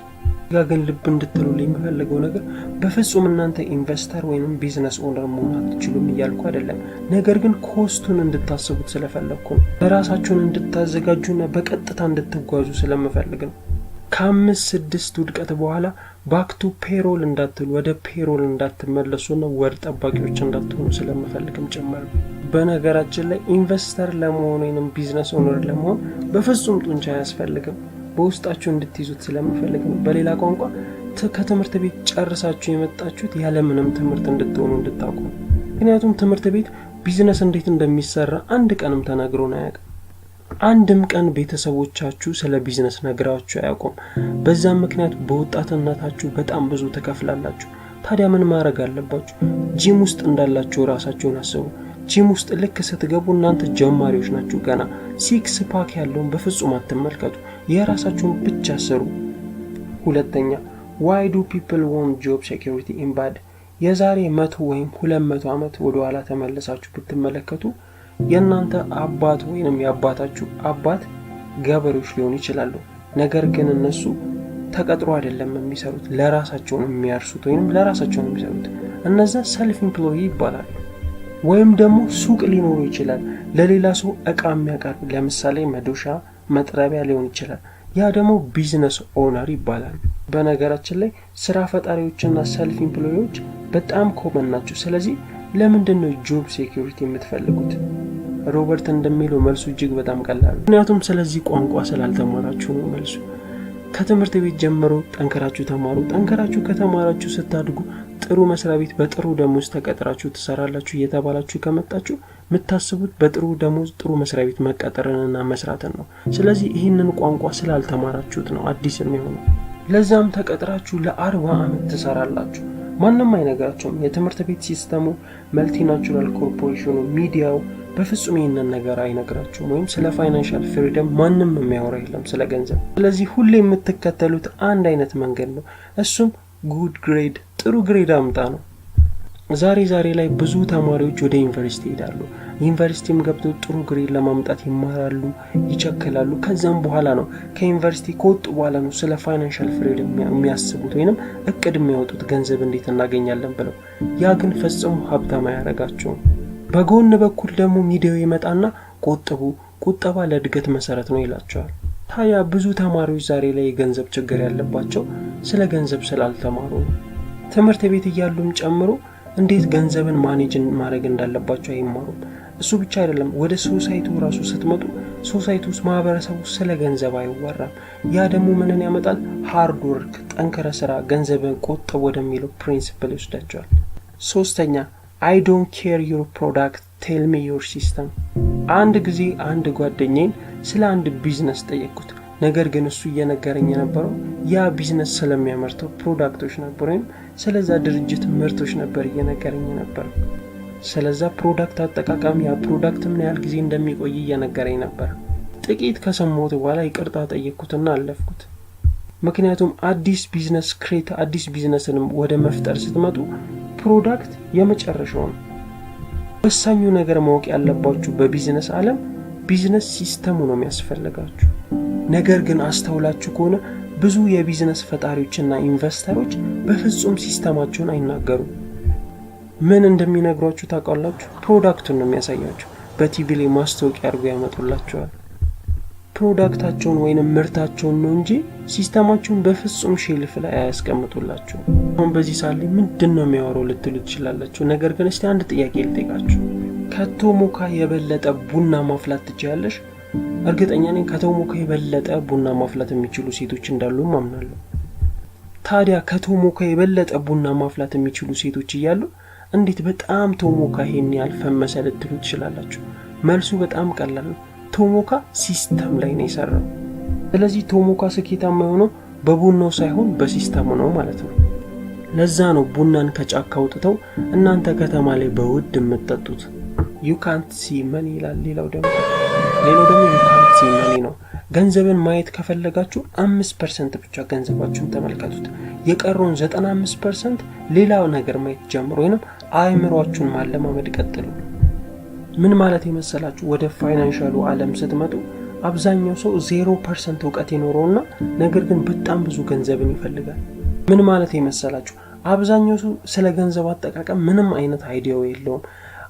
ግን ልብ እንድትሉልኝ የምፈልገው ነገር በፍጹም እናንተ ኢንቨስተር ወይንም ቢዝነስ ኦነር መሆን አትችሉም እያልኩ አይደለም። ነገር ግን ኮስቱን እንድታስቡት ስለፈለኩ ነው። ለራሳችሁን እንድታዘጋጁና በቀጥታ እንድትጓዙ ስለምፈልግ ነው። ከ5-6 ውድቀት በኋላ ባክቱ ፔሮል እንዳትሉ፣ ወደ ፔሮል እንዳትመለሱና ወር ጠባቂዎች እንዳትሆኑ ስለምፈልግም ጭምር። በነገራችን ላይ ኢንቨስተር ለመሆን ወይንም ቢዝነስ ኦነር ለመሆን በፍጹም ጡንቻ አያስፈልግም። በውስጣችሁ እንድትይዙት ስለምፈልግ ነው። በሌላ ቋንቋ ከትምህርት ቤት ጨርሳችሁ የመጣችሁት ያለምንም ትምህርት እንድትሆኑ እንድታውቁ። ምክንያቱም ትምህርት ቤት ቢዝነስ እንዴት እንደሚሰራ አንድ ቀንም ተነግሮን አያውቅም። አንድም ቀን ቤተሰቦቻችሁ ስለ ቢዝነስ ነግራችሁ አያውቁም። በዛም ምክንያት በወጣትነታችሁ በጣም ብዙ ተከፍላላችሁ። ታዲያ ምን ማድረግ አለባችሁ? ጂም ውስጥ እንዳላችሁ ራሳችሁን አስቡ። ጂም ውስጥ ልክ ስትገቡ እናንተ ጀማሪዎች ናችሁ። ገና 6 ፓክ ያለውን በፍጹም አትመልከቱ። የራሳችሁን ብቻ ስሩ። ሁለተኛ why do people want job security in bad? የዛሬ 100 ወይም 200 ዓመት ወደ ኋላ ተመለሳችሁ ብትመለከቱ የእናንተ አባት ወይንም የአባታችሁ አባት ገበሬዎች ሊሆኑ ይችላሉ። ነገር ግን እነሱ ተቀጥሮ አይደለም የሚሰሩት፣ ለራሳቸው ነው የሚያርሱት ወይንም ለራሳቸው ነው የሚሰሩት። እነዛ ሰልፍ ኢምፕሎይ ይባላሉ። ወይም ደግሞ ሱቅ ሊኖሩ ይችላል፣ ለሌላ ሰው እቃ የሚያቀርብ ለምሳሌ መዶሻ፣ መጥረቢያ ሊሆን ይችላል። ያ ደግሞ ቢዝነስ ኦነር ይባላል። በነገራችን ላይ ስራ ፈጣሪዎችና ሰልፍ ኢምፕሎይዎች በጣም ኮመን ናቸው። ስለዚህ ለምንድን ነው ጆብ ሴኩሪቲ የምትፈልጉት? ሮበርት እንደሚለው መልሱ እጅግ በጣም ቀላል ነው። ምክንያቱም ስለዚህ ቋንቋ ስላልተማራችሁ ነው መልሱ። ከትምህርት ቤት ጀምሮ ጠንከራችሁ ተማሩ። ጠንከራችሁ ከተማራችሁ ስታድጉ ጥሩ መስሪያ ቤት በጥሩ ደሞዝ ተቀጥራችሁ ትሰራላችሁ እየተባላችሁ ከመጣችሁ የምታስቡት በጥሩ ደሞዝ ጥሩ መስሪያ ቤት መቀጠርንና መስራትን ነው። ስለዚህ ይህንን ቋንቋ ስላልተማራችሁት ነው አዲስ የሚሆነው። ለዛም ተቀጥራችሁ ለ40 ዓመት ትሰራላችሁ። ማንም አይነግራችሁም። የትምህርት ቤት ሲስተሙ፣ መልቲናቹራል ኮርፖሬሽኑ፣ ሚዲያው በፍጹም ይህንን ነገር አይነግራችሁም። ወይም ስለ ፋይናንሻል ፍሪደም ማንም የሚያወራ የለም፣ ስለ ገንዘብ። ስለዚህ ሁሌ የምትከተሉት አንድ አይነት መንገድ ነው። እሱም ጉድ ግሬድ፣ ጥሩ ግሬድ አምጣ ነው። ዛሬ ላይ ብዙ ተማሪዎች ወደ ዩኒቨርሲቲ ይሄዳሉ። ዩኒቨርሲቲም ገብተው ጥሩ ግሬድ ለማምጣት ይማራሉ፣ ይቸክላሉ። ከዛም በኋላ ነው ከዩኒቨርሲቲ ከወጡ በኋላ ነው ስለ ፋይናንሻል ፍሪደም የሚያስቡት ወይንም እቅድ የሚያወጡት ገንዘብ እንዴት እናገኛለን ብለው። ያ ግን ፈጽሞ ሀብታም አያደርጋቸውም። በጎን በኩል ደግሞ ሚዲያው ይመጣና ቆጥቡ፣ ቁጠባ ለእድገት መሰረት ነው ይላቸዋል። ታዲያ ብዙ ተማሪዎች ዛሬ ላይ የገንዘብ ችግር ያለባቸው ስለ ገንዘብ ስላልተማሩ ነው። ትምህርት ቤት እያሉም ጨምሮ እንዴት ገንዘብን ማኔጅ ማድረግ እንዳለባቸው አይማሩም። እሱ ብቻ አይደለም፣ ወደ ሶሳይቲው ራሱ ስትመጡ ሶሳይቲ ውስጥ ማህበረሰቡ ስለ ገንዘብ አይወራም። ያ ደግሞ ምንን ያመጣል? ሃርድ ወርክ፣ ጠንከረ ስራ፣ ገንዘብን ቆጥብ ወደሚለው ፕሪንሲፕል ይወስዳቸዋል። ሶስተኛ I don't care your product, tell me your system። አንድ ጊዜ አንድ ጓደኛዬን ስለ አንድ ቢዝነስ ጠየቅኩት። ነገር ግን እሱ እየነገረኝ የነበረው ያ ቢዝነስ ስለሚያመርተው ፕሮዳክቶች ነበር፣ ወይም ስለዛ ድርጅት ምርቶች ነበር እየነገረኝ ነበር። ስለዛ ፕሮዳክት አጠቃቀም፣ ያ ፕሮዳክት ምን ያህል ጊዜ እንደሚቆይ እየነገረኝ ነበር። ጥቂት ከሰማሁት በኋላ ይቅርታ ጠየቅኩትና አለፍኩት። ምክንያቱም አዲስ ቢዝነስንም ወደ መፍጠር ስትመጡ ፕሮዳክት የመጨረሻው ነው። ወሳኙ ነገር ማወቅ ያለባችሁ በቢዝነስ ዓለም ቢዝነስ ሲስተሙ ነው የሚያስፈልጋችሁ። ነገር ግን አስተውላችሁ ከሆነ ብዙ የቢዝነስ ፈጣሪዎችና ኢንቨስተሮች በፍጹም ሲስተማቸውን አይናገሩም። ምን እንደሚነግሯችሁ ታውቃላችሁ? ፕሮዳክቱን ነው የሚያሳያችሁ። በቲቪ ላይ ማስታወቂያ አድርገው ያመጡላችኋል። ፕሮዳክታቸውን ወይንም ምርታቸውን ነው እንጂ ሲስተማቸውን በፍጹም ሼልፍ ላይ አያስቀምጡላችሁ። አሁን በዚህ ሰዓት ላይ ምንድነው የሚያወራው ልትሉ ትችላላችሁ። ነገር ግን እስቲ አንድ ጥያቄ ልጠይቃችሁ። ከቶሞካ የበለጠ ቡና ማፍላት ትችያለሽ? እርግጠኛ ነኝ ከቶሞካ የበለጠ ቡና ማፍላት የሚችሉ ሴቶች እንዳሉ ማምናለሁ። ታዲያ ከቶሞካ የበለጠ ቡና ማፍላት የሚችሉ ሴቶች እያሉ እንዴት በጣም ቶሞካ ይሄን ያህል ፈመሰ ልትሉ ትችላላችሁ። መልሱ በጣም ቀላል ነው። ቶሞካ ሲስተም ላይ ነው የሰራው። ስለዚህ ቶሞካ ስኬታማ የሆነው በቡናው ሳይሆን በሲስተሙ ነው ማለት ነው። ለዛ ነው ቡናን ከጫካ አውጥተው እናንተ ከተማ ላይ በውድ የምትጠጡት። you can't see money ይላል። ሌላው ደግሞ you can't see money ነው። ገንዘብን ማየት ከፈለጋችሁ 5% ብቻ ገንዘባችሁን ተመልከቱት። የቀረውን 95% ሌላው ነገር ማየት ጀምሩ፣ ወይንም አእምሮአችሁን ማለማመድ ቀጥሉ። ምን ማለት የመሰላችሁ? ወደ ፋይናንሻሉ ዓለም ስትመጡ አብዛኛው ሰው 0% እውቀት ይኖረውና ነገር ግን በጣም ብዙ ገንዘብን ይፈልጋል። ምን ማለት የመሰላችሁ? አብዛኛው ሰው ስለ ገንዘብ አጠቃቀም ምንም አይነት አይዲያው የለውም።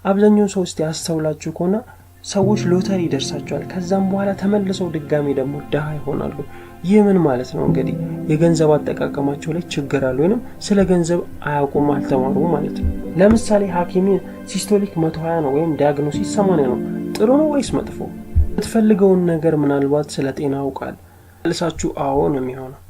አብዛኛው ሰው እስቲ አስተውላችሁ ከሆነ ሰዎች ሎተሪ ይደርሳቸዋል፣ ከዛም በኋላ ተመልሰው ድጋሚ ደግሞ ድሃ ይሆናሉ። ይህ ምን ማለት ነው? እንግዲህ የገንዘብ አጠቃቀማቸው ላይ ችግር አለ፣ ወይንም ስለ ገንዘብ አያውቁም፣ አልተማሩም ማለት ነው። ለምሳሌ ሐኪም ሲስቶሊክ 120 ነው ወይም ዲያግኖሲስ 80 ነው። ጥሩ ነው ወይስ መጥፎ? የምትፈልገውን ነገር ምናልባት ስለ ጤና አውቃል መልሳችሁ አዎ ነው የሚሆነው።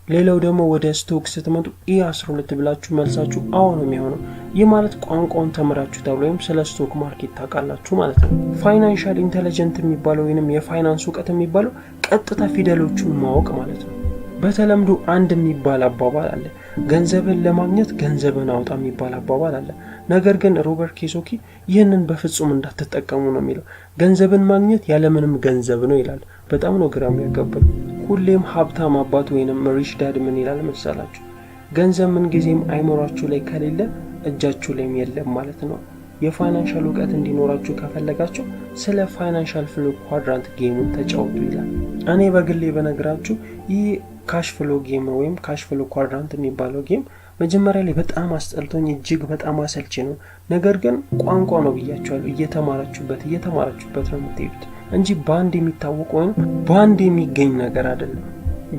ሌላው ደግሞ ወደ ስቶክ ስትመጡ E12 ብላችሁ መልሳችሁ አዎ ነው የሚሆነው። ይህ ማለት ቋንቋውን ተምራችሁታል ወይም ስለ ስቶክ ማርኬት ታውቃላችሁ ማለት ነው። ፋይናንሻል ኢንተለጀንት የሚባለው ወይንም የፋይናንስ እውቀት የሚባለው ቀጥታ ፊደሎቹን ማወቅ ማለት ነው። በተለምዶ አንድ የሚባል አባባል አለ፣ ገንዘብን ለማግኘት ገንዘብን አውጣ የሚባል አባባል አለ። ነገር ግን ሮበርት ኪዮሳኪ ይህንን በፍጹም እንዳትጠቀሙ ነው የሚለው። ገንዘብን ማግኘት ያለምንም ገንዘብ ነው ይላል። በጣም ነው ግራ የሚያጋባው። ሁሌም ሀብታም አባት ወይንም ሪች ዳድ ምን ይላል መሰላችሁ? ገንዘብ ምን ጊዜም አይሞራችሁ ላይ ከሌለ እጃችሁ ላይም የለም ማለት ነው። የፋይናንሻል እውቀት እንዲኖራችሁ ከፈለጋችሁ ስለ ፋይናንሻል ፍሎ ኳድራንት ጌሙን ተጫወቱ ይላል። እኔ በግሌ በነግራችሁ ይህ ካሽ ፍሎ ጌም ወይም ካሽ ፍሎ ኳድራንት የሚባለው ጌም መጀመሪያ ላይ በጣም አስጠልቶኝ እጅግ በጣም አሰልቺ ነው። ነገር ግን ቋንቋ ነው ብያችኋለሁ። እየተማራችሁበት ነው የምትሄዱት እንጂ ባንድ የሚታወቅ ወይም ባንድ የሚገኝ ነገር አይደለም።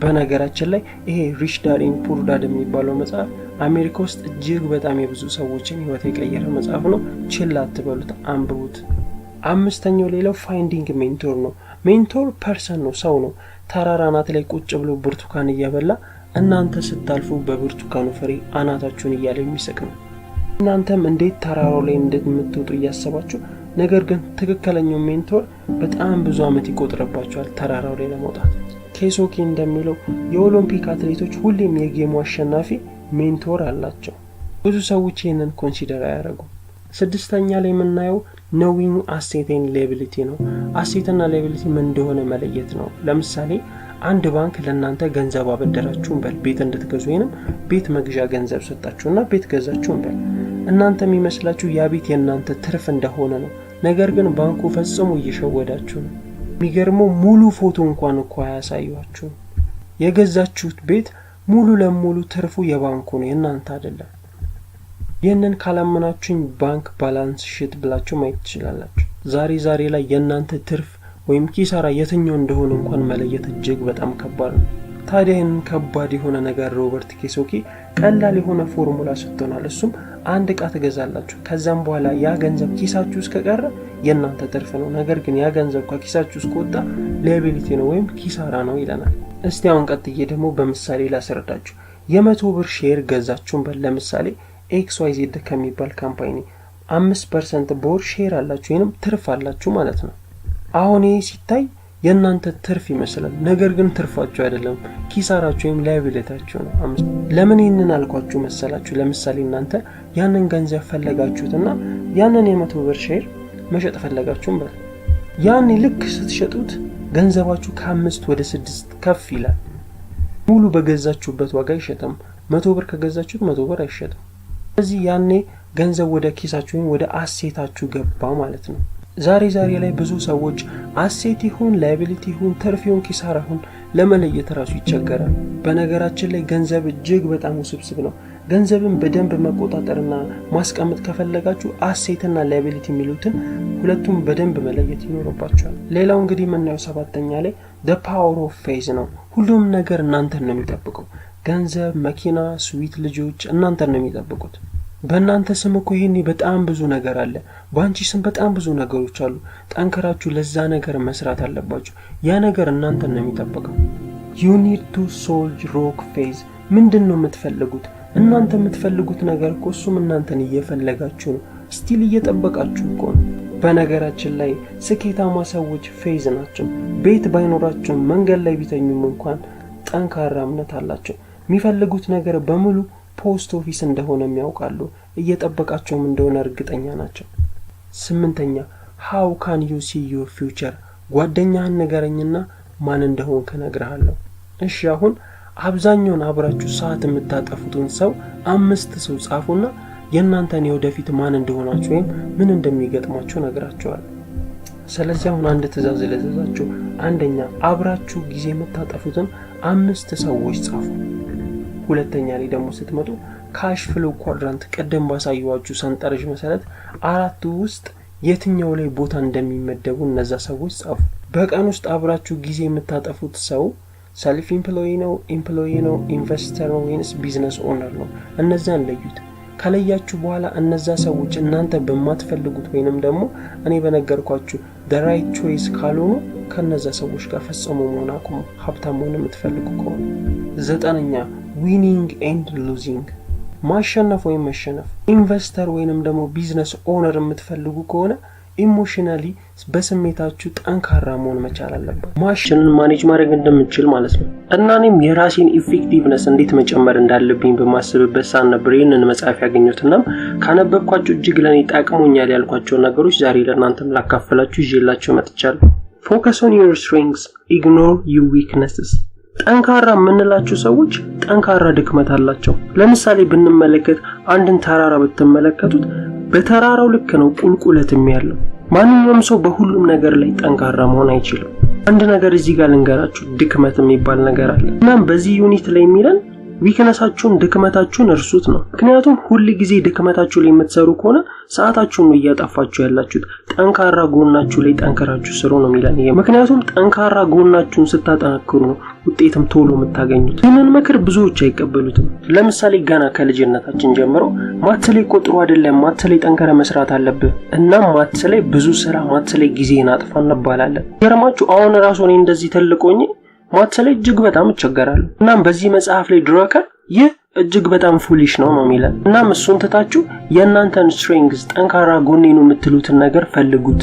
በነገራችን ላይ ይሄ ሪች ዳድ ኤንድ ፑር ዳድ የሚባለው መጽሐፍ አሜሪካ ውስጥ እጅግ በጣም የብዙ ሰዎችን ህይወት የቀየረ መጽሐፍ ነው። ችላ አትበሉት፣ አንብቡት። አምስተኛው ሌላው ፋይንዲንግ ሜንቶር ነው። ሜንቶር ፐርሰን ነው፣ ሰው ነው። ተራራ አናት ላይ ቁጭ ብሎ ብርቱካን እየበላ እናንተ ስታልፉ በብርቱካኑ ፍሬ አናታችሁን እያለ የሚስቅ ነው። እናንተም እንዴት ተራራው ላይ እንደምትወጡ እያሰባችሁ፣ ነገር ግን ትክክለኛው ሜንቶር በጣም ብዙ አመት ይቆጥርባቸዋል ተራራው ላይ ለመውጣት። ኪዮሳኪ እንደሚለው የኦሎምፒክ አትሌቶች ሁሌም የጌሙ አሸናፊ ሜንቶር አላቸው። ብዙ ሰዎች ይህንን ኮንሲደር አያደርጉም። ስድስተኛ ላይ የምናየው ኖዊንግ አሴት ኤንድ ላያቢሊቲ ነው። አሴትና ላያቢሊቲ ምን እንደሆነ መለየት ነው። ለምሳሌ አንድ ባንክ ለእናንተ ገንዘብ አበደራችሁን በል፣ ቤት እንድትገዙ ወይንም ቤት መግዣ ገንዘብ ሰጣችሁና ቤት ገዛችሁን በል። እናንተ የሚመስላችሁ ያ ቤት የእናንተ ትርፍ እንደሆነ ነው። ነገር ግን ባንኩ ፈጽሞ እየሸወዳችሁ ነው። የሚገርመው ሙሉ ፎቶ እንኳን እኮ አያሳያችሁ። የገዛችሁት ቤት ሙሉ ለሙሉ ትርፉ የባንኩ ነው፣ የእናንተ አይደለም። ይህንን ካላመናችሁኝ ባንክ ባላንስ ሺት ብላችሁ ማየት ትችላላችሁ። ዛሬ ላይ የእናንተ ትርፍ ወይም ኪሳራ የትኛው እንደሆነ እንኳን መለየት እጅግ በጣም ከባድ ነው። ታዲያ ይህንን ከባድ የሆነ ነገር ሮበርት ኪዮሳኪ ቀላል የሆነ ፎርሙላ ሰጥቶናል። እሱም አንድ ዕቃ ትገዛላችሁ፣ ከዛም በኋላ ያ ገንዘብ ኪሳችሁ ውስጥ ከቀረ የእናንተ ትርፍ ነው። ነገር ግን ያ ገንዘብ ከኪሳችሁ ውስጥ ከወጣ ላያቢሊቲ ነው ወይም ኪሳራ ነው ይለናል። እስቲ አሁን ቀጥዬ ደግሞ በምሳሌ ላስረዳችሁ። የ100 ብር ሼር ገዛችሁን በል። ለምሳሌ XYZ ከሚባል ካምፓኒ 5% በወር ሼር አላችሁ ወይንም ትርፍ አላችሁ ማለት ነው። አሁን ይሄ ሲታይ የእናንተ ትርፍ ይመስላል፣ ነገር ግን ትርፋችሁ አይደለም፣ ኪሳራችሁ ወይም ላያቢሊቲያችሁ ነው። ለምን ይህንን አልኳችሁ መሰላችሁ? ለምሳሌ እናንተ ያንን ገንዘብ ፈለጋችሁትና ያንን የ100 ብር ሼር መሸጥ ፈለጋችሁም በል። ያኔ ልክ ስትሸጡት ገንዘባችሁ ከ5 ወደ 6 ከፍ ይላል። ሙሉ በገዛችሁበት ዋጋ አይሸጥም። 100 ብር ከገዛችሁት 100 ብር አይሸጥም። ስለዚህ ያኔ ገንዘብ ወደ ኪሳችሁ ወይም ወደ አሴታችሁ ገባ ማለት ነው። ዛሬ ላይ ብዙ ሰዎች አሴት ይሁን ላይቢሊቲ ይሁን ትርፍ ይሁን ኪሳራ ይሁን ለመለየት ራሱ ይቸገራል። በነገራችን ላይ ገንዘብ እጅግ በጣም ውስብስብ ነው። ገንዘብን በደንብ መቆጣጠርና ማስቀመጥ ከፈለጋችሁ አሴትና ላይቢሊቲ የሚሉትን ሁለቱም በደንብ መለየት ይኖርባችኋል። ሌላው እንግዲህ የምናየው 7ኛ ላይ the power of faith ነው። ሁሉም ነገር እናንተን ነው የሚጠብቀው። ገንዘብ፣ መኪና፣ ስዊት ልጆች እናንተን ነው የሚጠብቁት። በእናንተ ስም እኮ ይሄኔ በጣም ብዙ ነገር አለ። በአንቺ ስም በጣም ብዙ ነገሮች አሉ። ጠንከራችሁ ለዛ ነገር መስራት አለባችሁ። ያ ነገር እናንተን ነው የሚጠብቀው። you need to solve rock phase ምንድን ነው የምትፈልጉት? እናንተ የምትፈልጉት ነገር እኮ እሱም እናንተን እየፈለጋችሁ ነው። ስቲል እየጠበቃችሁ እኮ ነው። በነገራችን ላይ ስኬታማ ሰዎች ፌዝ ናቸው። ቤት ባይኖራቸው መንገድ ላይ ቢተኙም እንኳን ጠንካራ እምነት አላቸው። የሚፈልጉት ነገር በሙሉ ፖስት ኦፊስ እንደሆነ የሚያውቃሉ። እየጠበቃቸውም እንደሆነ እርግጠኛ ናቸው። 8ኛ how can you see your future ጓደኛህን ንገረኝና ማን እንደሆንክ እነግርሃለሁ። እሺ አሁን አብዛኛውን አብራችሁ ሰዓት የምታጠፉትን ሰው 5 ሰው ጻፉና የእናንተን የወደፊት ማን እንደሆናችሁ ወይም ምን እንደሚገጥማችሁ ነግራችኋለሁ። ስለዚህ አሁን አንድ ትዕዛዝ ልዘዛችሁ። አንደኛ አብራችሁ ጊዜ የምታጠፉትን 5 ሰዎች ጻፉ። ሁለተኛ ላይ ደግሞ ስትመጡ ካሽ ፍሎ ኳድራንት ቀደም ባሳየዋችሁ ሰንጠረዥ መሰረት 4 ውስጥ የትኛው ላይ ቦታ እንደሚመደቡ እነዛ ሰዎች ጻፉ። በቀን ውስጥ አብራችሁ ጊዜ የምታጠፉት ሰው ሰልፍ ኢምፕሎይ ነው፣ ኢምፕሎይ ነው፣ ኢንቨስተር ነው ወይስ ቢዝነስ ኦነር ነው? እነዛን ለዩት። ከለያችሁ በኋላ እነዛ ሰዎች እናንተ በማትፈልጉት ወይንም ደግሞ እኔ በነገርኳችሁ the right choice ካልሆኑ ከነዛ ሰዎች ጋር ፈጽሞ መሆን አቁሙ፣ ሀብታም መሆን የምትፈልጉ ከሆነ። 9ኛ winning and losing ማሸነፍ ወይም መሸነፍ። ኢንቨስተር ወይንም ደግሞ ቢዝነስ ኦነር የምትፈልጉ ከሆነ ኢሞሽናሊ በስሜታችሁ ጠንካራ መሆን መቻል አለበት። ማሽንን ማኔጅ ማድረግ እንደምችል ማለት ነው። እና እኔም የራሴን ኢፌክቲቭነስ እንዴት መጨመር እንዳለብኝ በማስብበት ሰዓት ነበር ይህንን መጽሐፍ ያገኘሁትና ካነበብኳቸው እጅግ ለኔ ጠቅሞኛል ያልኳቸው ነገሮች ዛሬ ለእናንተም ላካፈላችሁ ይዤላችሁ መጥቻለሁ። ፎከስ ኦን ዩር ስትሬንግስ ኢግኖር ዩር ዊክነስስ። ጠንካራ የምንላቸው ሰዎች ጠንካራ ድክመት አላቸው። ለምሳሌ ብንመለከት አንድን ተራራ ብትመለከቱት በተራራው ልክ ነው ቁልቁለትም ያለው። ማንኛውም ሰው በሁሉም ነገር ላይ ጠንካራ መሆን አይችልም። አንድ ነገር እዚህ ጋር ልንገራችሁ፣ ድክመት የሚባል ነገር አለ። እናም በዚህ ዩኒት ላይ የሚለን ዊክነሳችሁን ድክመታችሁን እርሱት ነው። ምክንያቱም ሁሉ ጊዜ ድክመታችሁ ላይ የምትሰሩ ከሆነ ሰዓታችሁን ነው እያጠፋችሁ ያላችሁት። ጠንካራ ጎናችሁ ላይ ጠንከራችሁ ስሩ ነው የሚለን ይሄ። ምክንያቱም ጠንካራ ጎናችሁን ስታጠነክሩ ነው ውጤትም ቶሎ የምታገኙት። ይህንን ምክር ብዙዎች አይቀበሉትም። ለምሳሌ ገና ከልጅነታችን ጀምሮ ማትስ ላይ ቆጥሮ አይደለም ማትስ ላይ ጠንከረ መስራት አለብህ እና ማትስ ላይ ብዙ ስራ ማትስ ላይ ጊዜን አጥፋ እንባላለን። ገርማችሁ አሁን ራሱ እኔ እንደዚህ ተልቆኝ ማትስ ላይ እጅግ በጣም እቸገራለሁ። እናም በዚህ መጽሐፍ ላይ ድሮከር ይህ እጅግ በጣም ፉሊሽ ነው የሚለን። እናም እሱን ትታችሁ የእናንተን ስትሬንግስ ጠንካራ ጎኔ ነው የምትሉትን ነገር ፈልጉት።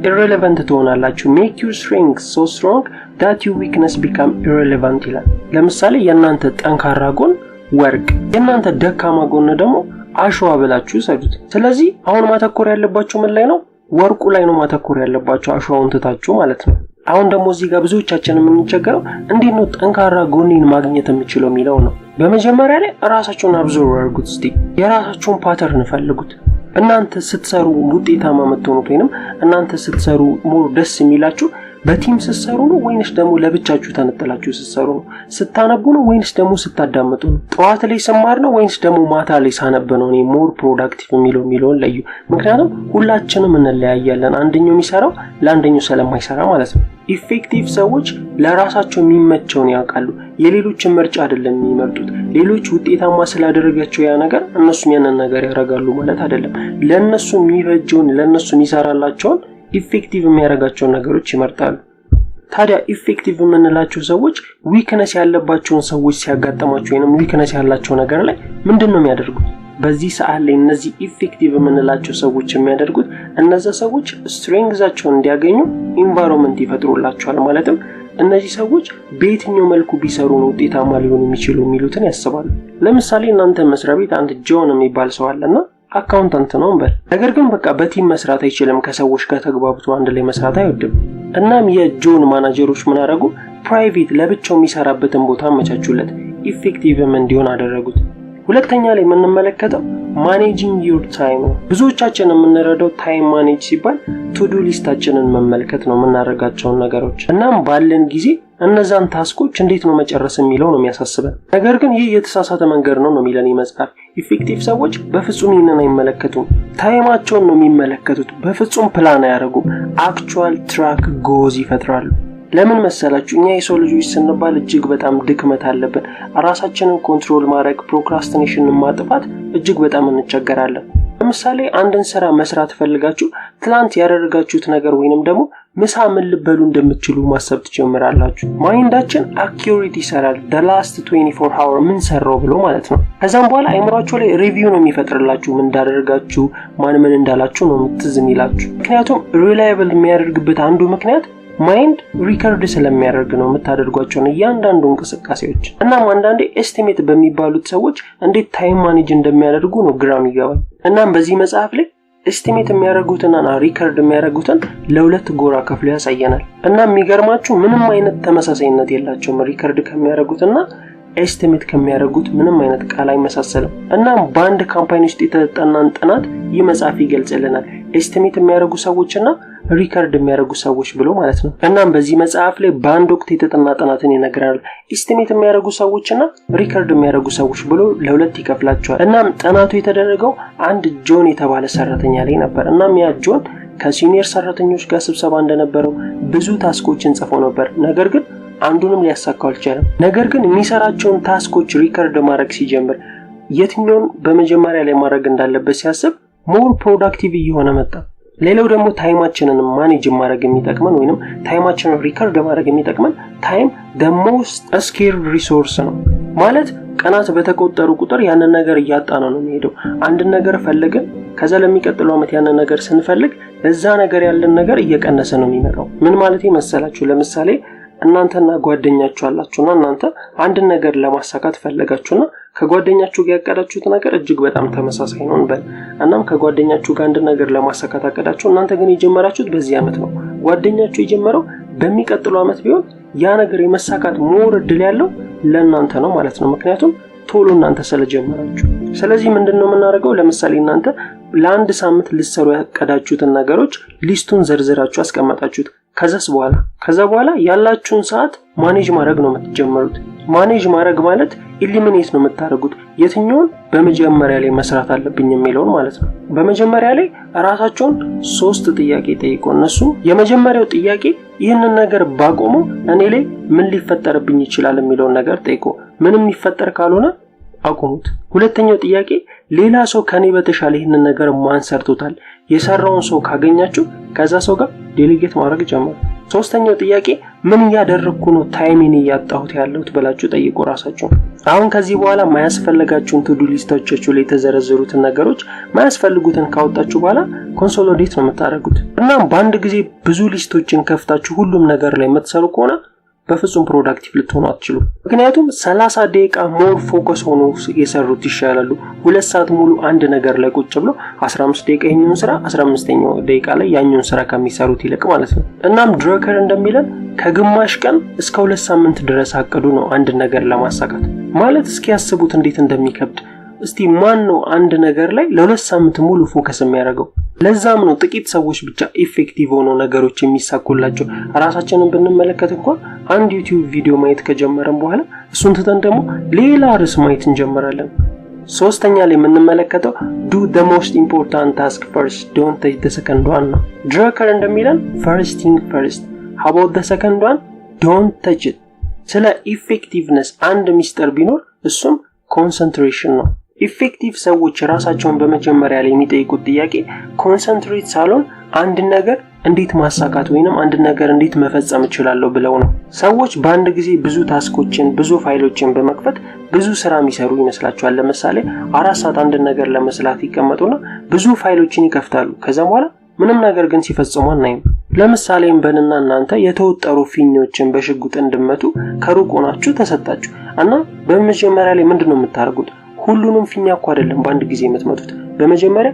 ኢሬሌቫንት ትሆናላችሁ። ሜክ ዩር ስትሬንግስ ሶ ስትሮንግ that your weakness become irrelevant ይላል። ለምሳሌ የእናንተ ጠንካራ ጎን ወርቅ፣ የእናንተ ደካማ ጎን ደግሞ አሸዋ ብላችሁ ሰዱት። ስለዚህ አሁን ማተኮር ያለባችሁ ምን ላይ ነው? ወርቁ ላይ ነው ማተኮር ያለባችሁ፣ አሸዋውን ትታችሁ ማለት ነው። አሁን ደግሞ እዚህ ጋር ብዙዎቻችን የምንቸገረው እንዴት ነው ጠንካራ ጎኔን ማግኘት የምችለው የሚለው ነው። በመጀመሪያ ላይ ራሳችሁን አብዞርቭ አድርጉት። እስቲ የራሳችሁን ፓተርን ፈልጉት። እናንተ ስትሰሩ ውጤታማ የምትሆኑት ወይንም እናንተ ስትሰሩ ሞር ደስ የሚላችሁ በቲም ስትሰሩ ነው ወይንስ ደግሞ ለብቻችሁ ተነጥላችሁ ስትሰሩ ነው? ስታነቡ ነው ወይንስ ደግሞ ስታዳምጡ ነው? ጠዋት ላይ ስማር ነው ወይንስ ደግሞ ማታ ላይ ሳነብ ነው እኔ ሞር ፕሮዳክቲቭ የሚለውን ለዩ። ምክንያቱም ሁላችንም እንለያያለን። አንደኛው የሚሰራው ለአንደኛው ስለማይሰራ ማለት ነው። ኢፌክቲቭ ሰዎች ለራሳቸው የሚመቸውን ያውቃሉ። የሌሎችን ምርጫ አይደለም የሚመርጡት። ሌሎች ውጤታማ ስላደረጋቸው ያ ነገር እነሱም ያንን ነገር ያደርጋሉ ማለት አይደለም። ለነሱ የሚበጀውን ለነሱ የሚሰራላቸውን ኢፌክቲቭ የሚያደርጋቸውን ነገሮች ይመርጣሉ። ታዲያ ኢፌክቲቭ የምንላቸው ሰዎች ዊክነስ ያለባቸውን ሰዎች ሲያጋጥማቸው ወይንም ዊክነስ ያላቸው ነገር ላይ ምንድነው የሚያደርጉት? በዚህ ሰዓት ላይ እነዚህ ኢፌክቲቭ የምንላቸው ሰዎች የሚያደርጉት እነዛ ሰዎች ስትሬንግዛቸውን እንዲያገኙ ኢንቫይሮንመንት ይፈጥሩላቸዋል። ማለትም እነዚህ ሰዎች በየትኛው መልኩ ቢሰሩ ነው ውጤታማ ሊሆኑ የሚችሉ የሚሉትን ያስባሉ። ለምሳሌ እናንተ መስሪያ ቤት አንድ ጆን የሚባል ሰው አለና አካውንታንት ነው እንበል። ነገር ግን በቃ በቲም መስራት አይችልም። ከሰዎች ጋር ተግባብቶ አንድ ላይ መስራት አይወድም። እናም የጆን ማናጀሮች ምን አደረጉ? ፕራይቬት ለብቻው የሚሰራበትን ቦታ አመቻቹለት። ኢፌክቲቭም እንዲሆን አደረጉት። ሁለተኛ ላይ የምንመለከተው ማኔጂንግ ዩር ታይም ነው። ብዙዎቻችን የምንረዳው ታይም ማኔጅ ሲባል ቱዱ ሊስታችንን መመልከት ነው የምናደርጋቸውን ነገሮች። እናም ባለን ጊዜ እነዛን ታስኮች እንዴት ነው መጨረስ የሚለው ነው የሚያሳስበን። ነገር ግን ይህ የተሳሳተ መንገድ ነው የሚለን መጽሐፍ። ኢፌክቲቭ ሰዎች በፍጹም ይህንን አይመለከቱም። ታይማቸውን ነው የሚመለከቱት። በፍጹም ፕላን አያደርጉም። አክቹዋል ትራክ ጎዝ ይፈጥራሉ። ለምን መሰላችሁ? እኛ የሰው ልጆች ስንባል እጅግ በጣም ድክመት አለብን። ራሳችንን ኮንትሮል ማድረግ፣ ፕሮክራስቲኔሽንን ማጥፋት እጅግ በጣም እንቸገራለን። ለምሳሌ አንድን ስራ መስራት ፈልጋችሁ ትላንት ያደረጋችሁት ነገር ወይንም ደግሞ ምሳ ምን ልበሉ እንደምትችሉ ማሰብ ትጀምራላችሁ። ማይንዳችን አኪዩሬት ይሰራል። the last 24 hour ምን ሰራው ብሎ ማለት ነው። ከዛም በኋላ አይምሯችሁ ላይ ሪቪው ነው የሚፈጥርላችሁ። ምን እንዳደረጋችሁ ምን እንዳላችሁ ነው የምትዝ የሚላችሁ። ምክንያቱም ሪላየብል የሚያደርግበት አንዱ ምክንያት ማይንድ ሪከርድ ስለሚያደርግ ነው የምታደርጓቸውን እያንዳንዱ እንቅስቃሴዎች። እናም አንዳንዴ ኤስቲሜት በሚባሉት ሰዎች እንዴት ታይም ማኔጅ እንደሚያደርጉ ነው ግራም ይገባል። እናም በዚህ መጽሐፍ ላይ ኤስቲሜት የሚያደርጉትና ሪከርድ የሚያደርጉትን ለሁለት ጎራ ከፍሎ ያሳየናል። እናም የሚገርማችሁ ምንም አይነት ተመሳሳይነት የላቸውም። ሪከርድ ከሚያደርጉትና ኤስቲሜት ከሚያደርጉት ምንም አይነት ቃል አይመሳሰልም። እናም በአንድ ካምፓኒ ውስጥ የተጠናን ጥናት ይህ መጽሐፍ ይገልጽልናል። ኤስቲሜት የሚያደርጉ ሰዎችና ሪከርድ የሚያደርጉ ሰዎች ብሎ ማለት ነው። እናም በዚህ መጽሐፍ ላይ በአንድ ወቅት የተጠና ጥናትን ይነግራል። ኤስቲሜት የሚያደርጉ ሰዎችና ሪከርድ የሚያደርጉ ሰዎች ብሎ ለሁለት ይከፍላቸዋል። እናም ጥናቱ የተደረገው አንድ ጆን የተባለ ሰራተኛ ላይ ነበር። እናም ያ ጆን ከሲኒየር ሰራተኞች ጋር ስብሰባ እንደነበረው ብዙ ታስኮችን ጽፎ ነበር። ነገር ግን አንዱንም ሊያሳካው አልቻለም። ነገር ግን የሚሰራቸውን ታስኮች ሪከርድ ማድረግ ሲጀምር የትኛውን በመጀመሪያ ላይ ማድረግ እንዳለበት ሲያስብ ሞር ፕሮዳክቲቭ እየሆነ መጣ። ሌላው ደግሞ ታይማችንን ማኔጅ ማድረግ የሚጠቅመን ወይንም ታይማችንን ሪከርድ ማድረግ የሚጠቅመን ታይም the most scarce resource ነው። ማለት ቀናት በተቆጠሩ ቁጥር ያንን ነገር እያጣነ ነው የሚሄደው። አንድ ነገር ፈልገን ከዛ ለሚቀጥለው ዓመት ያንን ነገር ስንፈልግ እዛ ነገር ያለን ነገር እየቀነሰ ነው የሚመጣው። ምን ማለት ይመስላችሁ? ለምሳሌ እናንተና ጓደኛችሁ አላችሁና እናንተ አንድ ነገር ለማሳካት ፈለጋችሁና ከጓደኛችሁ ጋር ያቀዳችሁት ነገር እጅግ በጣም ተመሳሳይ ነው እንበል። እናም ከጓደኛችሁ ጋር አንድ ነገር ለማሳካት አቀዳችሁ። እናንተ ግን የጀመራችሁት በዚህ ዓመት ነው። ጓደኛችሁ የጀመረው በሚቀጥለው ዓመት ቢሆን ያ ነገር የመሳካት ሞር እድል ያለው ለእናንተ ነው ማለት ነው። ምክንያቱም ቶሎ እናንተ ስለጀመራችሁ። ስለዚህ ምንድነው የምናደርገው? ለምሳሌ እናንተ ለአንድ ሳምንት ልትሰሩ ያቀዳችሁትን ነገሮች ሊስቱን ዘርዝራችሁ አስቀመጣችሁት። ከዛ በኋላ ያላችሁን ሰዓት ማኔጅ ማድረግ ነው የምትጀምሩት። ማኔጅ ማድረግ ማለት ኢሊሚኔት ነው የምታደርጉት። የትኛውን በመጀመሪያ ላይ መስራት አለብኝ የሚለውን ማለት ነው። በመጀመሪያ ላይ ራሳችሁን 3 ጥያቄ ጠይቁ። እነሱ የመጀመሪያው ጥያቄ ይህንን ነገር ባቆመው እኔ ላይ ምን ሊፈጠርብኝ ይችላል የሚለውን ነገር ጠይቁ። ምንም ሊፈጠር ካልሆነ አቁሙት። ሁለተኛው ጥያቄ ሌላ ሰው ከኔ በተሻለ ይህንን ነገር ማን ሰርቶታል? የሰራውን ሰው ካገኛችሁ ከዛ ሰው ጋር ዴሊጌት ማድረግ ጀምሩ። ሶስተኛው ጥያቄ ምን ያደረኩ ነው ታይሜን ያጣሁት ያለሁት ብላችሁ ጠይቁ ራሳችሁ። አሁን ከዚህ በኋላ ማያስፈልጋችሁን ቱዱ ሊስቶቻችሁ ላይ የተዘረዘሩትን ነገሮች ማያስፈልጉትን ካወጣችሁ በኋላ ኮንሶሊዴት ነው የምታደርጉት። እናም በአንድ ጊዜ ብዙ ሊስቶችን ከፍታችሁ ሁሉም ነገር ላይ የምትሰሩ ከሆነ በፍጹም ፕሮዳክቲቭ ልትሆኑ አትችሉም። ምክንያቱም 30 ደቂቃ ሞር ፎከስ ሆኖ የሰሩት ይሻላሉ 2 ሰዓት ሙሉ አንድ ነገር ላይ ቁጭ ብሎ 15 ደቂቃ ይሄንን ስራ 15ኛው ደቂቃ ላይ ያኛውን ስራ ከሚሰሩት ይልቅ ማለት ነው። እናም ድረከር እንደሚለን ከግማሽ ቀን እስከ 2 ሳምንት ድረስ አቅዱ ነው አንድ ነገር ለማሳካት። ማለት እስኪ ያስቡት እንዴት እንደሚከብድ። እስቲ ማን ነው አንድ ነገር ላይ ለ2 ሳምንት ሙሉ ፎከስ የሚያደርገው? ለዛም ነው ጥቂት ሰዎች ብቻ ኢፌክቲቭ ሆነው ነገሮች የሚሳኩላቸው። ራሳችንን ብንመለከት እንኳን አንድ ዩቲዩብ ቪዲዮ ማየት ከጀመረን በኋላ እሱን ትተን ደግሞ ሌላ ርዕስ ማየት እንጀምራለን። ሶስተኛ ላይ የምንመለከተው do the most important task first, don't take the second one ነው። ድረከር እንደሚለን first thing first, how about the second one? don't touch it። ስለ ኢፌክቲቭነስ አንድ ሚስጥር ቢኖር እሱም ኮንሰንትሬሽን ነው። ኢፌክቲቭ ሰዎች ራሳቸውን በመጀመሪያ ላይ የሚጠይቁት ጥያቄ ኮንሰንትሬት ሳይሆን አንድ ነገር እንዴት ማሳካት ወይንም አንድ ነገር እንዴት መፈጸም እችላለሁ ብለው ነው። ሰዎች በአንድ ጊዜ ብዙ ታስኮችን ብዙ ፋይሎችን በመክፈት ብዙ ስራ የሚሰሩ ይመስላቸዋል። ለምሳሌ 4 ሰዓት አንድ ነገር ለመስራት ይቀመጡና ብዙ ፋይሎችን ይከፍታሉ። ከዛ በኋላ ምንም ነገር ግን ሲፈጽሙ አናይም። ለምሳሌ እንበልና እናንተ የተወጠሩ ፊኛዎችን በሽጉጥ እንድመቱ ከሩቅ ሆናችሁ ተሰጣችሁ እና በመጀመሪያ ላይ ምንድነው የምታደርጉት? ሁሉንም ፊኛ እኮ አይደለም በአንድ ጊዜ የምትመቱት። በመጀመሪያ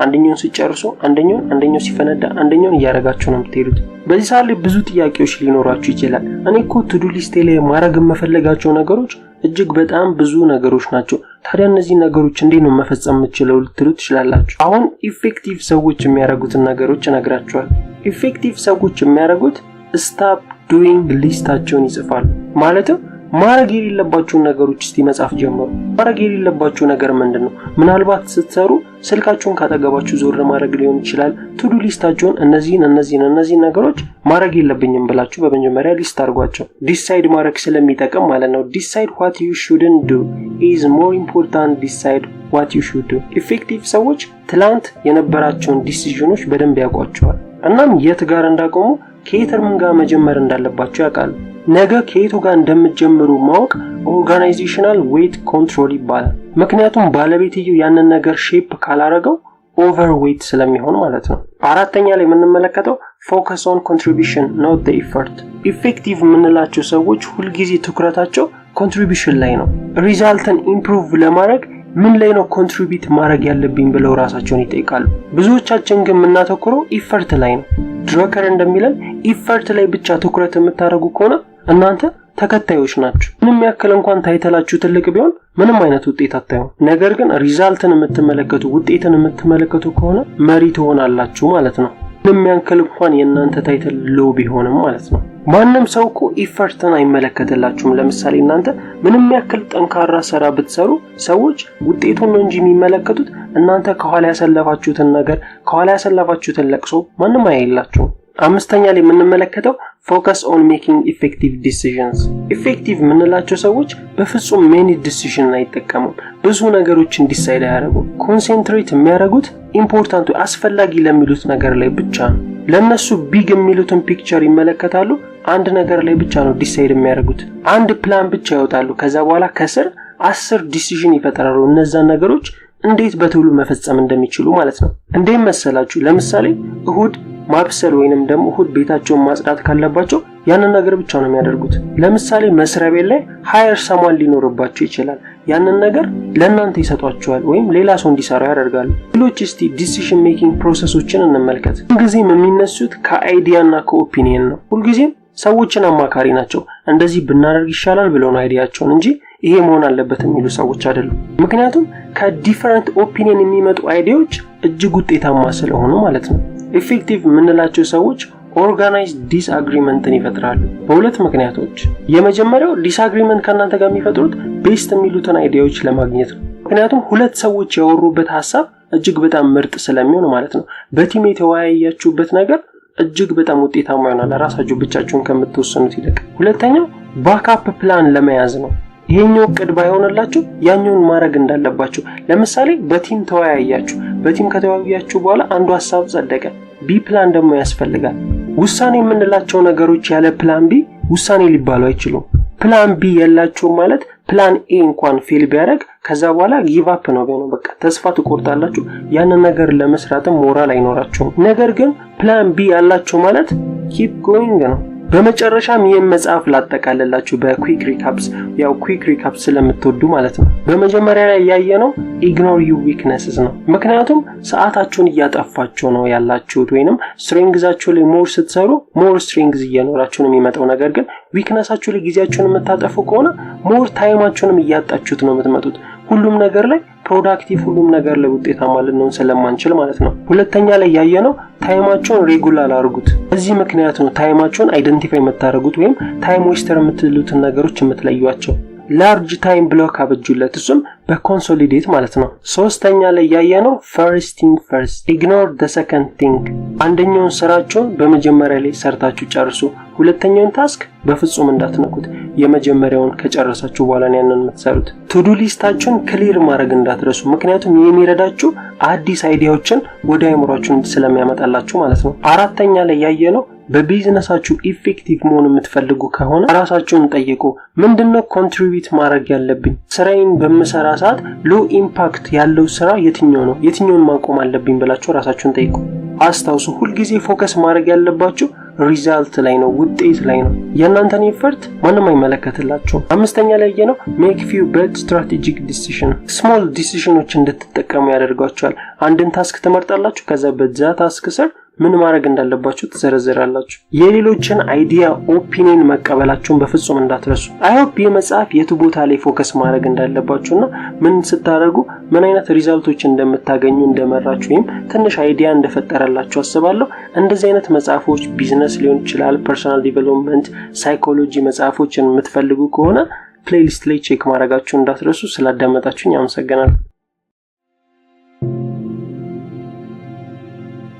አንደኛውን ሲጨርሱ አንደኛው ሲፈነዳ አንደኛውን እያረጋችሁ ነው የምትሄዱት። በዚህ ሰዓት ላይ ብዙ ጥያቄዎች ሊኖራችሁ ይችላል። እኔ እኮ ቱ ዱ ሊስቴ ላይ ማድረግ የምፈልጋቸው ነገሮች እጅግ በጣም ብዙ ነገሮች ናቸው። ታዲያ እነዚህ ነገሮች እንዴት ነው መፈጸም የምችለው ልትሉ ትችላላችሁ። አሁን ኢፌክቲቭ ሰዎች የሚያደርጉትን ነገሮች እነግራችኋለሁ። ኢፌክቲቭ ሰዎች የሚያደርጉት ስታፕ ዱዊንግ ሊስታቸውን ይጽፋሉ። ማለትም ማድረግ የሌለባችሁን ነገሮች እስቲ መጻፍ ጀምሩ። ማድረግ የሌለባችሁ ነገር ምንድነው? ምናልባት ስትሰሩ ስልካችሁን ካጠገባችሁ ዞር ማድረግ ሊሆን ይችላል። ቱ ዱ ሊስታችሁን እነዚህን ነገሮች ማድረግ የለብኝም ብላችሁ በመጀመሪያ ሊስት አድርጓቸው። ዲሳይድ ማድረግ ስለሚጠቅም ማለት ነው። ዲሳይድ what you shouldn't do is more important decide what you should do። ኢፌክቲቭ ሰዎች ትላንት የነበራቸውን ዲሲዥኖች በደንብ ያውቋቸዋል። እናም የት ጋር እንዳቆሙ ከየትም ጋር መጀመር እንዳለባቸው ያውቃሉ። ነገ ከየቱ ጋር እንደምትጀምሩ ማወቅ ኦርጋናይዜሽናል ዌት ኮንትሮል ይባላል። ምክንያቱም ባለቤትየው ያንን ነገር ሼፕ ካላረገው ኦቨርዌት ስለሚሆን ማለት ነው። አራተኛ ላይ የምንመለከተው ፎከስ ኦን ኮንትሪቢዩሽን ኖት ዘ ኢፈርት። ኢፌክቲቭ የምንላቸው ሰዎች ሁልጊዜ ትኩረታቸው ኮንትሪቢዩሽን ላይ ነው። ሪዛልትን ኢምፕሩቭ ለማድረግ ምን ላይ ነው ኮንትሪቢዩት ማድረግ ያለብኝ ብለው ራሳቸውን ይጠይቃሉ። ብዙዎቻችን ግን የምናተኩረው ኢፈርት ላይ ነው። ድሮከር እንደሚለን ኢፈርት ላይ ብቻ ትኩረት የምታደርጉ ከሆነ እናንተ ተከታዮች ናችሁ። ምንም ያክል እንኳን ታይተላችሁ ትልቅ ቢሆን ምንም አይነት ውጤት አታዩም። ነገር ግን ሪዛልትን የምትመለከቱ ውጤትን የምትመለከቱ ከሆነ መሪ ትሆናላችሁ ማለት ነው። ምንም ያክል እንኳን የእናንተ ታይተል ሎ ቢሆንም ማለት ነው። ማንም ሰው እኮ ኢፈርትን አይመለከትላችሁም። ለምሳሌ እናንተ ምንም ያክል ጠንካራ ስራ ብትሰሩ ሰዎች ውጤቱን ነው እንጂ የሚመለከቱት እናንተ ከኋላ ያሰለፋችሁትን ነገር ከኋላ ያሰለፋችሁትን ለቅሶ ማንም አይላችሁም። አምስተኛ ላይ የምንመለከተው ፎከስ ኦን ሜኪንግ ኢፌክቲቭ ዲሲዥንስ። ኢፌክቲቭ የምንላቸው ሰዎች በፍጹም ሜኒ ዲሲዥን አይጠቀሙም። ብዙ ነገሮችን ዲሳይድ አያደርጉም። ኮንሰንትሬት የሚያደርጉት ኢምፖርታንቱ አስፈላጊ ለሚሉት ነገር ላይ ብቻ ነው። ለነሱ ቢግ የሚሉትን ፒክቸር ይመለከታሉ። አንድ ነገር ላይ ብቻ ነው ዲሳይድ የሚያደርጉት። አንድ ፕላን ብቻ ያወጣሉ። ከዛ በኋላ ከስር 10 ዲሲዥን ይፈጠራሉ። እነዛን ነገሮች እንዴት በቶሎ መፈጸም እንደሚችሉ ማለት ነው። እንዴት መሰላችሁ? ለምሳሌ እሁድ ማብሰል ወይንም ደግሞ እሁድ ቤታቸውን ማጽዳት ካለባቸው ያንን ነገር ብቻ ነው የሚያደርጉት። ለምሳሌ መስሪያ ቤት ላይ ሃየር ሰማን ሊኖርባቸው ይችላል። ያንን ነገር ለእናንተ ይሰጧቸዋል ወይም ሌላ ሰው እንዲሰራ ያደርጋሉ። ሌሎች እስቲ ዲሲዥን ሜኪንግ ፕሮሰሶችን እንመልከት። ሁልጊዜም የሚነሱት ከአይዲያና ከኦፒኒየን ነው። ሁልጊዜም ሰዎችን አማካሪ ናቸው። እንደዚህ ብናደርግ ይሻላል ብለው ነው አይዲያቸውን እንጂ ይሄ መሆን አለበት የሚሉ ሰዎች አይደሉም። ምክንያቱም ከዲፈረንት ኦፒኒየን የሚመጡ አይዲያዎች እጅግ ውጤታማ ስለሆኑ ማለት ነው። ኢፌክቲቭ የምንላቸው ሰዎች ኦርጋናይዝድ ዲስአግሪመንትን ይፈጥራሉ በሁለት ምክንያቶች። የመጀመሪያው ዲስአግሪመንት ከእናንተ ጋር የሚፈጥሩት ቤስት የሚሉትን አይዲያዎች ለማግኘት ነው። ምክንያቱም ሁለት ሰዎች ያወሩበት ሐሳብ እጅግ በጣም ምርጥ ስለሚሆን ማለት ነው። በቲም የተወያያችሁበት ነገር እጅግ በጣም ውጤታማ ይሆናል ራሳችሁ ብቻችሁን ከምትወስኑት ይልቅ። ሁለተኛው ባክአፕ ፕላን ለመያዝ ነው። ይሄኛው እቅድ ባይሆንላችሁ ያኛውን ማድረግ እንዳለባችሁ። ለምሳሌ በቲም ተወያያችሁ። በቲም ከተወያያችሁ በኋላ አንዱ ሐሳብ ጸደቀ፣ ቢ ፕላን ደግሞ ያስፈልጋል። ውሳኔ የምንላቸው ነገሮች ያለ ፕላን ቢ ውሳኔ ሊባሉ አይችሉም። ፕላን ቢ የላችሁም ማለት ፕላን ኤ እንኳን ፌል ቢያደርግ ከዛ በኋላ ጊቭ አፕ ነው ቢሆነው በቃ ተስፋ ትቆርጣላችሁ። ያንን ነገር ለመስራትም ሞራል አይኖራችሁም። ነገር ግን ፕላን ቢ ያላችሁ ማለት ኪፕ ጎይንግ ነው። በመጨረሻም ይህን መጽሐፍ ላጠቃልላችሁ በኩዊክ ሪካፕስ፣ ያው ኩዊክ ሪካፕስ ስለምትወዱ ማለት ነው። በመጀመሪያ ላይ ያየነው ኢግኖር ዩ ዊክነስስ ነው። ምክንያቱም ሰዓታችሁን እያጠፋችሁ ነው ያላችሁት፣ ወይንም ስትሬንግዛችሁ ላይ ሞር ስትሰሩ ሞር ስትሬንግዝ እየኖራችሁ ነው የሚመጣው። ነገር ግን ዊክነሳችሁ ላይ ጊዜያችሁን የምታጠፉ ከሆነ ሞር ታይማችሁንም እያጣችሁት ነው የምትመጡት። ሁሉም ነገር ላይ ፕሮዳክቲቭ፣ ሁሉም ነገር ላይ ውጤታማ ልንሆን ስለማንችል ማለት ነው። ሁለተኛ ላይ ያየነው ታይማችሁን ሬጉላር አድርጉት። በዚህ ምክንያት ነው ታይማችሁን አይደንቲፋይ የምታደርጉት ወይም ታይም ዌስተር የምትሉትን ነገሮች የምትለዩዋቸው። ላርጅ ታይም ብሎክ አበጁለት፣ እሱም በኮንሶሊዴት ማለት ነው። ሶስተኛ ላይ ያየነው ፈርስት ቲንግ ፈርስት ኢግኖር ዘ ሰከንድ ቲንግ። አንደኛውን ስራችሁን በመጀመሪያ ላይ ሰርታችሁ ጨርሱ። ሁለተኛውን ታስክ በፍጹም እንዳትነኩት። የመጀመሪያውን ከጨረሳችሁ በኋላ ነው ያንን የምትሰሩት። ቱ ዱ ሊስታችሁን ክሊር ማድረግ እንዳትረሱ፣ ምክንያቱም የሚረዳችሁ አዲስ አይዲያዎችን ወደ አእምሯችሁ ስለሚያመጣላችሁ ማለት ነው። አራተኛ ላይ ያየነው በቢዝነሳችሁ ኢፌክቲቭ መሆን የምትፈልጉ ከሆነ ራሳችሁን ጠይቁ። ምንድነው ኮንትሪቢዩት ማድረግ ያለብኝ? ስራዬን በመሰራ ሰዓት ሎ ኢምፓክት ያለው ስራ የትኛው ነው? የትኛውን ማቆም አለብኝ ብላችሁ ራሳችሁን ጠይቁ። አስታውሱ፣ ሁልጊዜ ፎከስ ማድረግ ያለባችሁ ሪዛልት ላይ ነው፣ ውጤት ላይ ነው። የእናንተን ኤፈርት ማንም አይመለከትላችሁም። አምስተኛ ላይ ያየነው ሜክ ፊው በት ስትራቴጂክ ዲሲዥን፣ ስሞል ዲሲዥኖች እንድትጠቀሙ ያደርጋችኋል። አንድን ታስክ ትመርጣላችሁ፣ ከዛ በዛ ታስክ ስር ምን ማድረግ እንዳለባችሁ ትዘረዝራላችሁ። የሌሎችን አይዲያ ኦፒኒየን መቀበላችሁን በፍጹም እንዳትረሱ። አይ ሆፕ የመጽሐፍ የቱ ቦታ ላይ ፎከስ ማድረግ እንዳለባችሁና ምን ስታደርጉ ምን አይነት ሪዛልቶች እንደምታገኙ እንደመራችሁ ወይም ትንሽ አይዲያ እንደፈጠረላችሁ አስባለሁ። እንደዚህ አይነት መጽሐፎች ቢዝነስ ሊሆን ይችላል፣ ፐርሰናል ዲቨሎፕመንት፣ ሳይኮሎጂ መጽሐፎችን የምትፈልጉ ከሆነ ፕሌሊስት ላይ ቼክ ማድረጋችሁን እንዳትረሱ። ስላዳመጣችሁኝ አመሰግናለሁ።